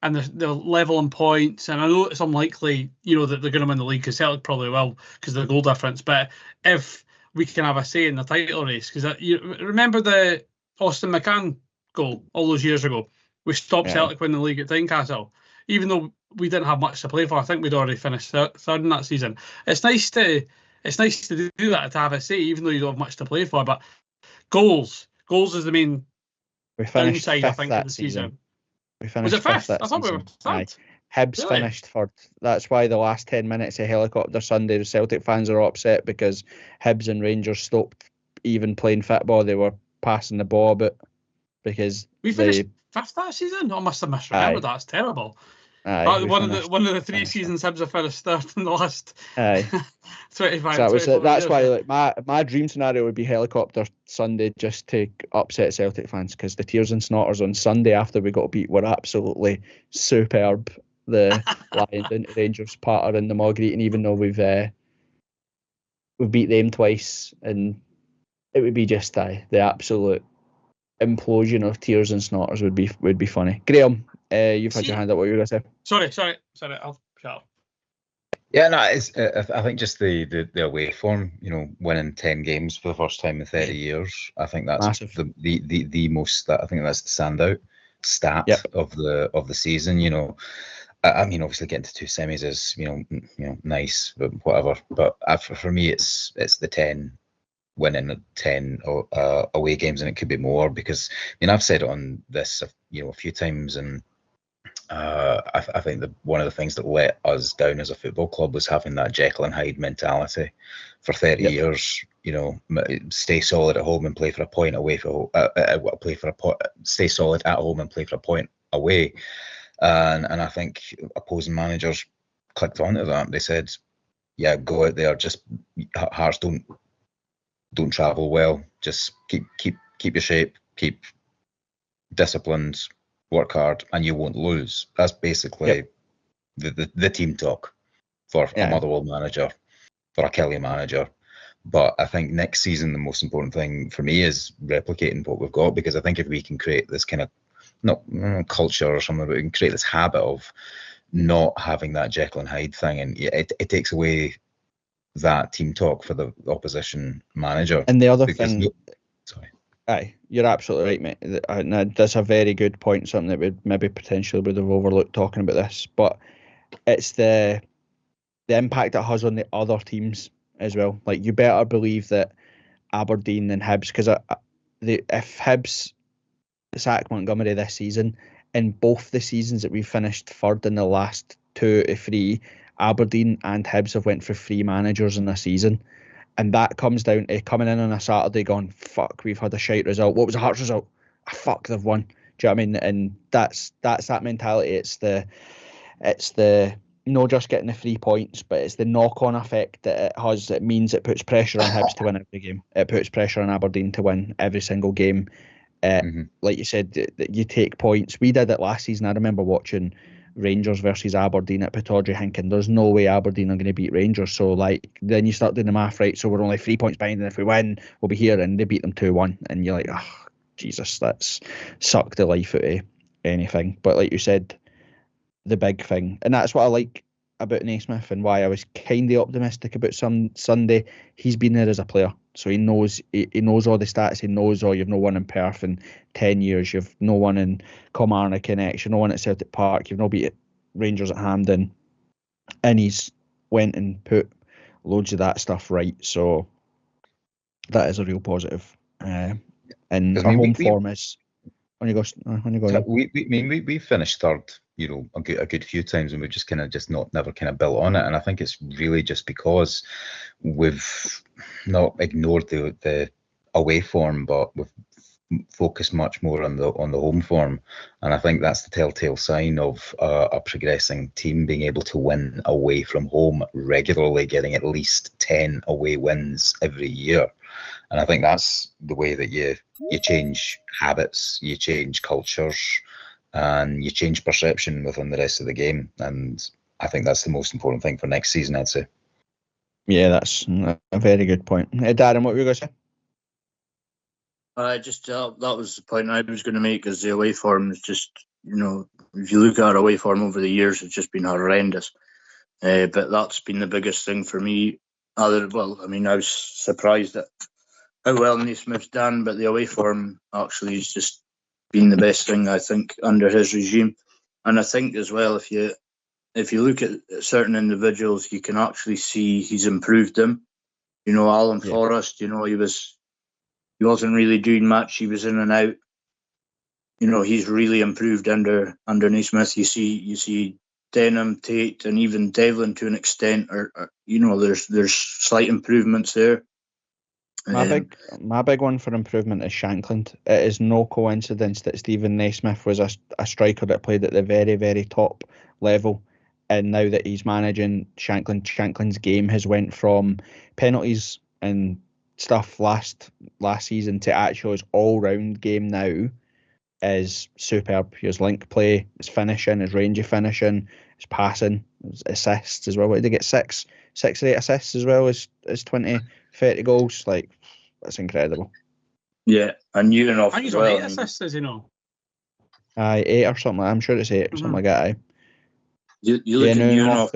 and they're level in points, and I know it's unlikely, that they're going to win the league, because Celtic probably will because of the goal difference. But if we can have a say in the title race, because you remember the Austin McCann goal all those years ago, we stopped Celtic winning the league at Tynecastle, even though we didn't have much to play for. I think we'd already finished third in that season. It's nice to do that, to have a say, even though you don't have much to play for. But goals is the main downside, I think, of the season. We finished was it fifth? That I thought we were third. Hibs really? Finished third. That's why the last 10 minutes of Helicopter Sunday, the Celtic fans are upset because Hibs and Rangers stopped even playing football. They were passing the ball about because we finished fifth that season. I must have misremembered. That's terrible. One of the 3 seasons Hibs have finished third in the last 25. So that's why, like, my dream scenario would be Helicopter Sunday just to upset Celtic fans, because the tears and snotters on Sunday after we got beat were absolutely superb. The Lions into Rangers patter in the Marguerite, and even though we've beat them twice, and it would be just the absolute implosion of tears and snotters would be funny. Graham, you've had your hand up. What you were going to say? Sorry. I'll shut up. Yeah, no, it's. I think just the away form. Winning 10 games for the first time in 30 years. I think that's massive. The most. I think that's the standout stat of the season. I mean, obviously getting to 2 semis is nice, but whatever. But for me, it's the 10. Winning 10 away games, and it could be more, because I've said it on this a few times, and I think that one of the things that let us down as a football club was having that Jekyll and Hyde mentality for 30 years. Stay solid at home and play for a point away. Stay solid at home and play for a point away, and I think opposing managers clicked onto that. They said, "Yeah, go out there. Just Hearts don't travel well. Just keep your shape, keep disciplined, work hard, and you won't lose." That's basically the team talk for a Motherwell manager, for a Kelly manager. But I think next season, the most important thing for me is replicating what we've got, because I think if we can create this kind of, not culture or something, but we can create this habit of not having that Jekyll and Hyde thing, and it takes away that team talk for the opposition manager. And the other thing, sorry. Aye, you're absolutely right, mate. That's a very good point, something that we maybe potentially would have overlooked talking about this, but it's the impact it has on the other teams as well. Like, you better believe that Aberdeen and Hibs, because if Hibs sack Montgomery this season, in both the seasons that we've finished third in the last 2 to 3, Aberdeen and Hibs have went for 3 managers in a season. And that comes down to coming in on a Saturday going, fuck, we've had a shite result. What was the Hearts result? Fuck, they've won. Do you know what I mean? And that's that mentality. It's the not just getting the 3 points, but it's the knock-on effect that it has. It means it puts pressure on Hibs to win every game. It puts pressure on Aberdeen to win every single game. Like you said, that you take points. We did it last season. I remember watching Rangers versus Aberdeen at Pittodrie thinking there's no way Aberdeen are going to beat Rangers. So like, then you start doing the math, right? So we're only 3 points behind, and if we win, we'll be here. And they beat them 2-1, and you're like, oh, Jesus, that's sucked the life out of anything. But like you said, the big thing, and that's what I like about Naismith and why I was kind of optimistic about Sunday. He's been there as a player, so he knows all the stats. He knows, you've no won in Perth in 10 years, you've no won in Kilmarnock Connect, you've no won at Celtic Park, you've no beat Rangers at Hampden, and he's went and put loads of that stuff right. So that is a real positive. And our home form is. When you go. We finished third, a good few times, and we've just never built on it. And I think it's really just because we've not ignored the away form, but we've focused much more on the home form. And I think that's the telltale sign of a progressing team being able to win away from home regularly, getting at least 10 away wins every year. And I think that's the way that you change habits, you change cultures, and you change perception within the rest of the game. And I think that's the most important thing for next season, I'd say. Yeah, that's a very good point. Darren, what were you going to say? That was the point I was going to make, is the away form is just, if you look at our away form over the years, it's just been horrendous. But that's been the biggest thing for me. I was surprised at how well Naismith's done, but the away form actually has just been the best thing, I think, under his regime. And I think as well, if you look at certain individuals, you can actually see he's improved them. Alan Forrest, he wasn't really doing much. He was in and out. He's really improved under Naismith. You see Denham, Tate, and even Devlin to an extent there's slight improvements there. My big one for improvement is Shankland. It is no coincidence that Stephen Naismith was a striker that played at the very, very top level, and now that he's managing Shankland's game has went from penalties and stuff last season to actually his all-round game now is superb. His link play, his finishing, his range of finishing, his passing, his assists as well. What did he get? 6 or 8 assists as well as 20, 30 goals. Like, that's incredible. Yeah, and Newton as well. 8 assists, as you know. 8 or something. I'm sure it's 8 or something like that. Aye. You look at Newton,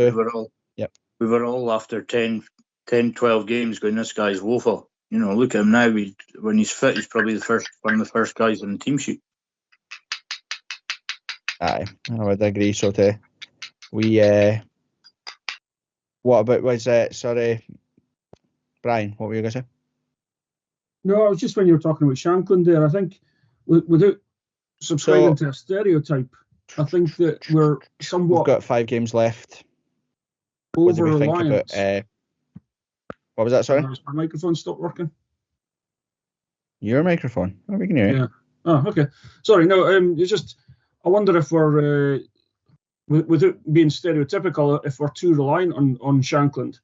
we were all after 10, 12 games going, this guy's woeful. Look at him now. When he's fit, he's probably one of the first guys on the team sheet. Aye, I would agree. So what about sorry, Brian, what were you going to say? No, it was just when you were talking about Shankland there. I think without subscribing to a stereotype, I think that we're somewhat. We've got 5 games left. What do we think about? What was that? Sorry, my microphone stopped working. Your microphone? Oh, we can hear you. Yeah. Oh, okay. Sorry. No. It's just. I wonder if we're, without being stereotypical, if we're too reliant on Shankland,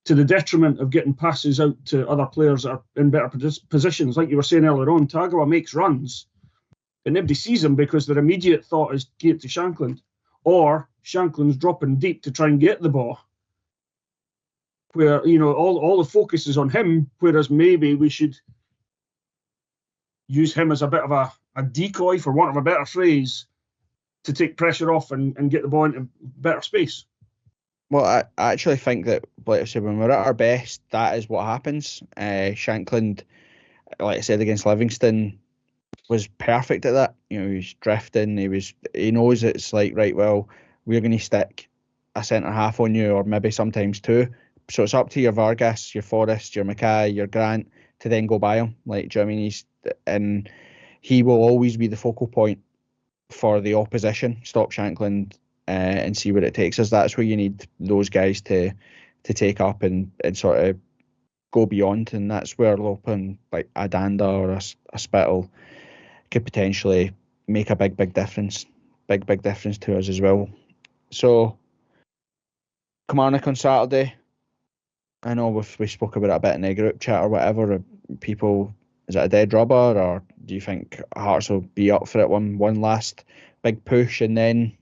to the detriment of getting passes out to other players that are in better positions. Like you were saying earlier on, Tagawa makes runs, and nobody sees him because their immediate thought is get to Shankland, or Shankland's dropping deep to try and get the ball. where all the focus is on him, whereas maybe we should use him as a bit of a decoy, for want of a better phrase, to take pressure off and get the ball into better space. Well, I actually think that, like I said, when we're at our best, that is what happens. Shankland, like I said, against Livingston, was perfect at that. He was drifting. He knows it's like, right, well, we're going to stick a centre half on you, or maybe sometimes two. So it's up to your Vargas, your Forrest, your Mackay, your Grant to then go by him. Like, do you know what I mean? And he will always be the focal point for the opposition. Stop Shankland and see where it takes us. That's where you need those guys to take up and sort of go beyond. And that's where Lopin, like a Danda or a Spittle, could potentially make a big difference. Big difference to us as well. So, Kilmarnock on Saturday. I know we spoke about it a bit in the group chat or whatever. People, is it a dead rubber, or do you think Hearts will be up for it one last big push and then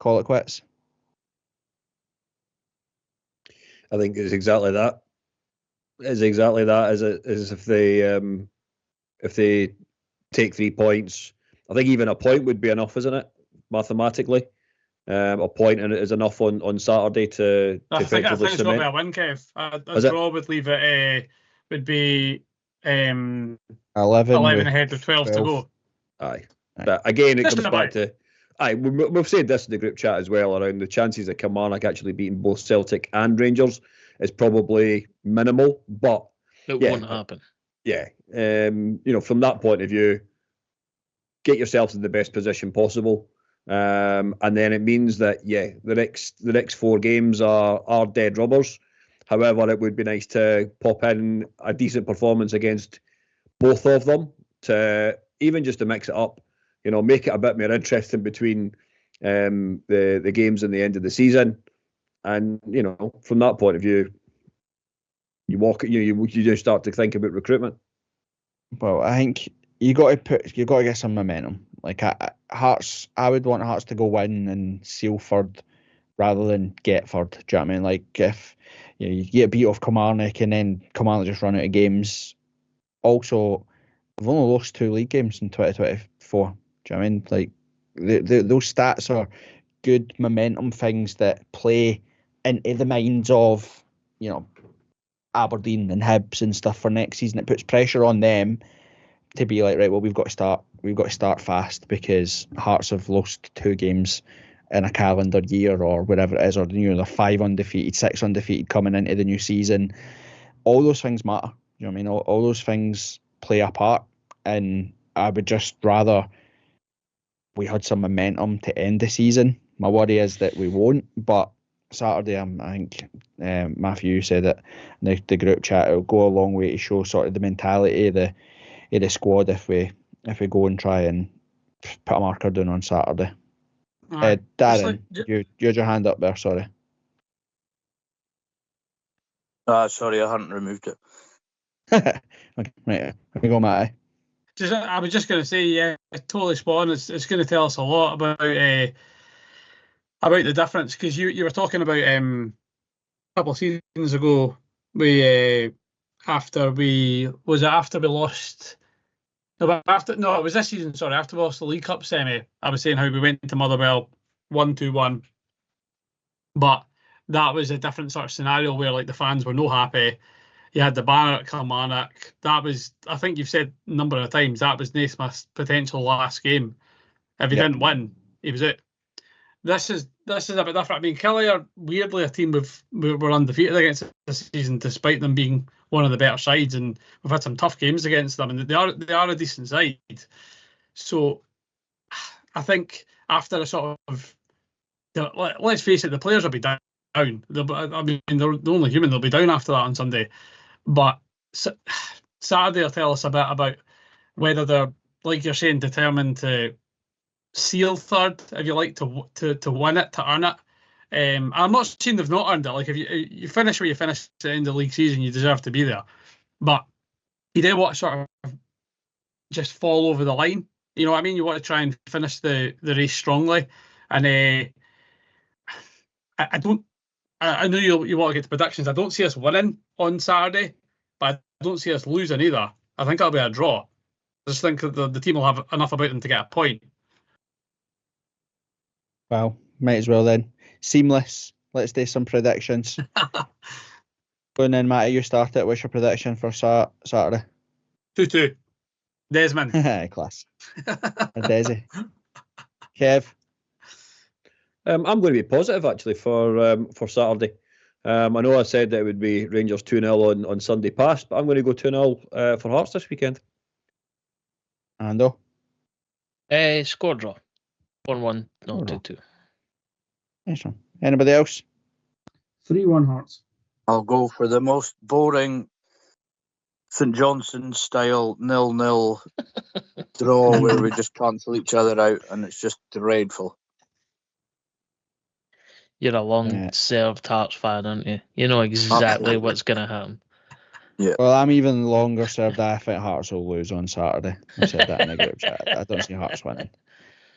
call it quits? I think it's exactly that. It's exactly that. As if they take 3 points, I think even a point would be enough, isn't it? Mathematically, a point and it is enough on Saturday to effectively it's got to be cement. a win, Kev. A draw would leave it. Would be 11 ahead with 12 to go. Aye. But again, it comes back to. Aye, we've said this in the group chat as well, around the chances of Kilmarnock actually beating both Celtic and Rangers is probably minimal, but it won't happen. Yeah, from that point of view, get yourselves in the best position possible, and then it means that the next 4 games are dead rubbers. However, it would be nice to pop in a decent performance against both of them to even just to mix it up. Make it a bit more interesting between the games and the end of the season, and from that point of view, you just start to think about recruitment. Well, I think you got to get some momentum. Like Hearts, I would want Hearts to go win and seal third rather than get third. Do you know what I mean? Like if you get beat off Kilmarnock and then Kilmarnock just run out of games. Also, we've only lost 2 league games in 2024. Do you know what I mean? Like those stats are good momentum things that play into the minds of Aberdeen and Hibs and stuff for next season. It puts pressure on them to be like, right, well, we've got to start fast because Hearts have lost 2 games in a calendar year or whatever it is, or they're 5 undefeated, 6 undefeated coming into the new season. All those things matter. You know what I mean? All those things play a part, and I would just rather we had some momentum to end the season. My worry is that we won't, but Saturday, I think Matthew said it in the group chat, it'll go a long way to show sort of the mentality of the squad if we go and try and put a marker down on Saturday. Darren, you had your hand up there, sorry. Sorry, I hadn't removed it. Okay, right, here we go, Matty. I was just going to say, totally spot on. It's going to tell us a lot about the difference, because you were talking about a couple of seasons ago, after we lost. No, it was this season. Sorry, after we lost the League Cup semi, I was saying how we went to Motherwell 1-2-1, but that was a different sort of scenario where like the fans were no happy. You had the banner at Kilmarnock. That was, I think you've said a number of times, that was Naismith's potential last game. If he didn't win, he was out. This is a bit different. I mean, Kelly are weirdly a team we're undefeated against this season, despite them being one of the better sides, and we've had some tough games against them, and they are a decent side. So I think after a sort of, let's face it, the players will be down. I mean, they're only human. They'll be down after that on Sunday. But Saturday will tell us a bit about whether they're, like you're saying, determined to seal third, if you like, to win it, to earn it. I'm not saying they've not earned it. Like if you finish where you finish at the end of the league season, you deserve to be there. But you do want to sort of just fall over the line. You know what I mean? You want to try and finish the race strongly. And I I know you want to get to predictions. I don't see us winning on Saturday, but I don't see us losing either. I think it'll be a draw. I just think that the team will have enough about them to get a point. Well, might as well then. Seamless. Let's do some predictions. Going in, Matty, you start it. What's your prediction for Saturday? 2-2. Desmond. Class. Desi. Kev. I'm going to be positive actually for Saturday. I know I said that it would be Rangers 2-0 on Sunday past, but I'm going to go 2-0 for Hearts this weekend. Ando. Score draw. 1-1, no, 2-2. Nice one. Anybody else? 3-1 Hearts. I'll go for the most boring St Johnson style 0-0 draw where we just cancel each other out and it's just dreadful. You're a long-served Hearts fan, aren't you? You know exactly what's going to happen. Yeah. Well, I'm even longer served. I think Hearts will lose on Saturday. I said that in the group chat. I don't see Hearts winning.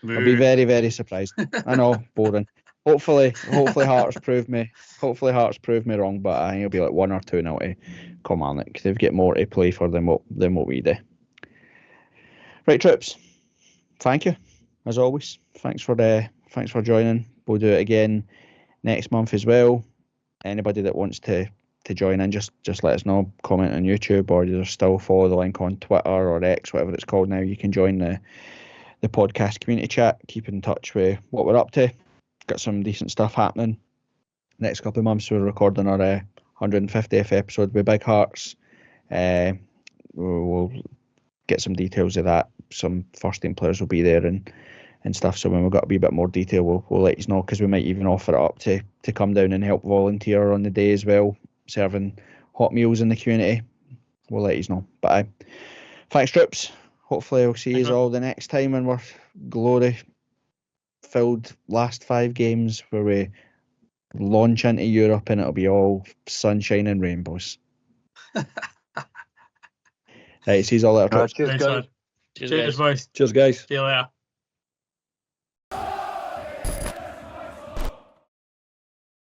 I'll be very, very surprised. I know, boring. Hopefully Hearts prove me. Hopefully Hearts prove me wrong, but I think it'll be like 1 or 2-0 to Kilmarnock. They've got more to play for than what we do. Right, troops. Thank you as always. Thanks for joining. We'll do it again next month as well. Anybody that wants to join in, just let us know. Comment on YouTube, or just still follow the link on Twitter or X, whatever it's called now. You can join the podcast community chat. Keep in touch with what we're up to. Got some decent stuff happening. Next couple of months we're recording our 150th episode with Big Hearts. We'll get some details of that. Some first team players will be there and stuff. So when we've got a wee bit more detail, we'll let you know, because we might even offer it up to come down and help volunteer on the day as well, serving hot meals in the community. We'll let you know. But thanks, troops. Hopefully I'll see you all the next time when we're glory-filled last 5 games where we launch into Europe and it'll be all sunshine and rainbows. Right, see you all later, troops. Cheers, guys. Cheers, boys. Cheers, guys. See you later.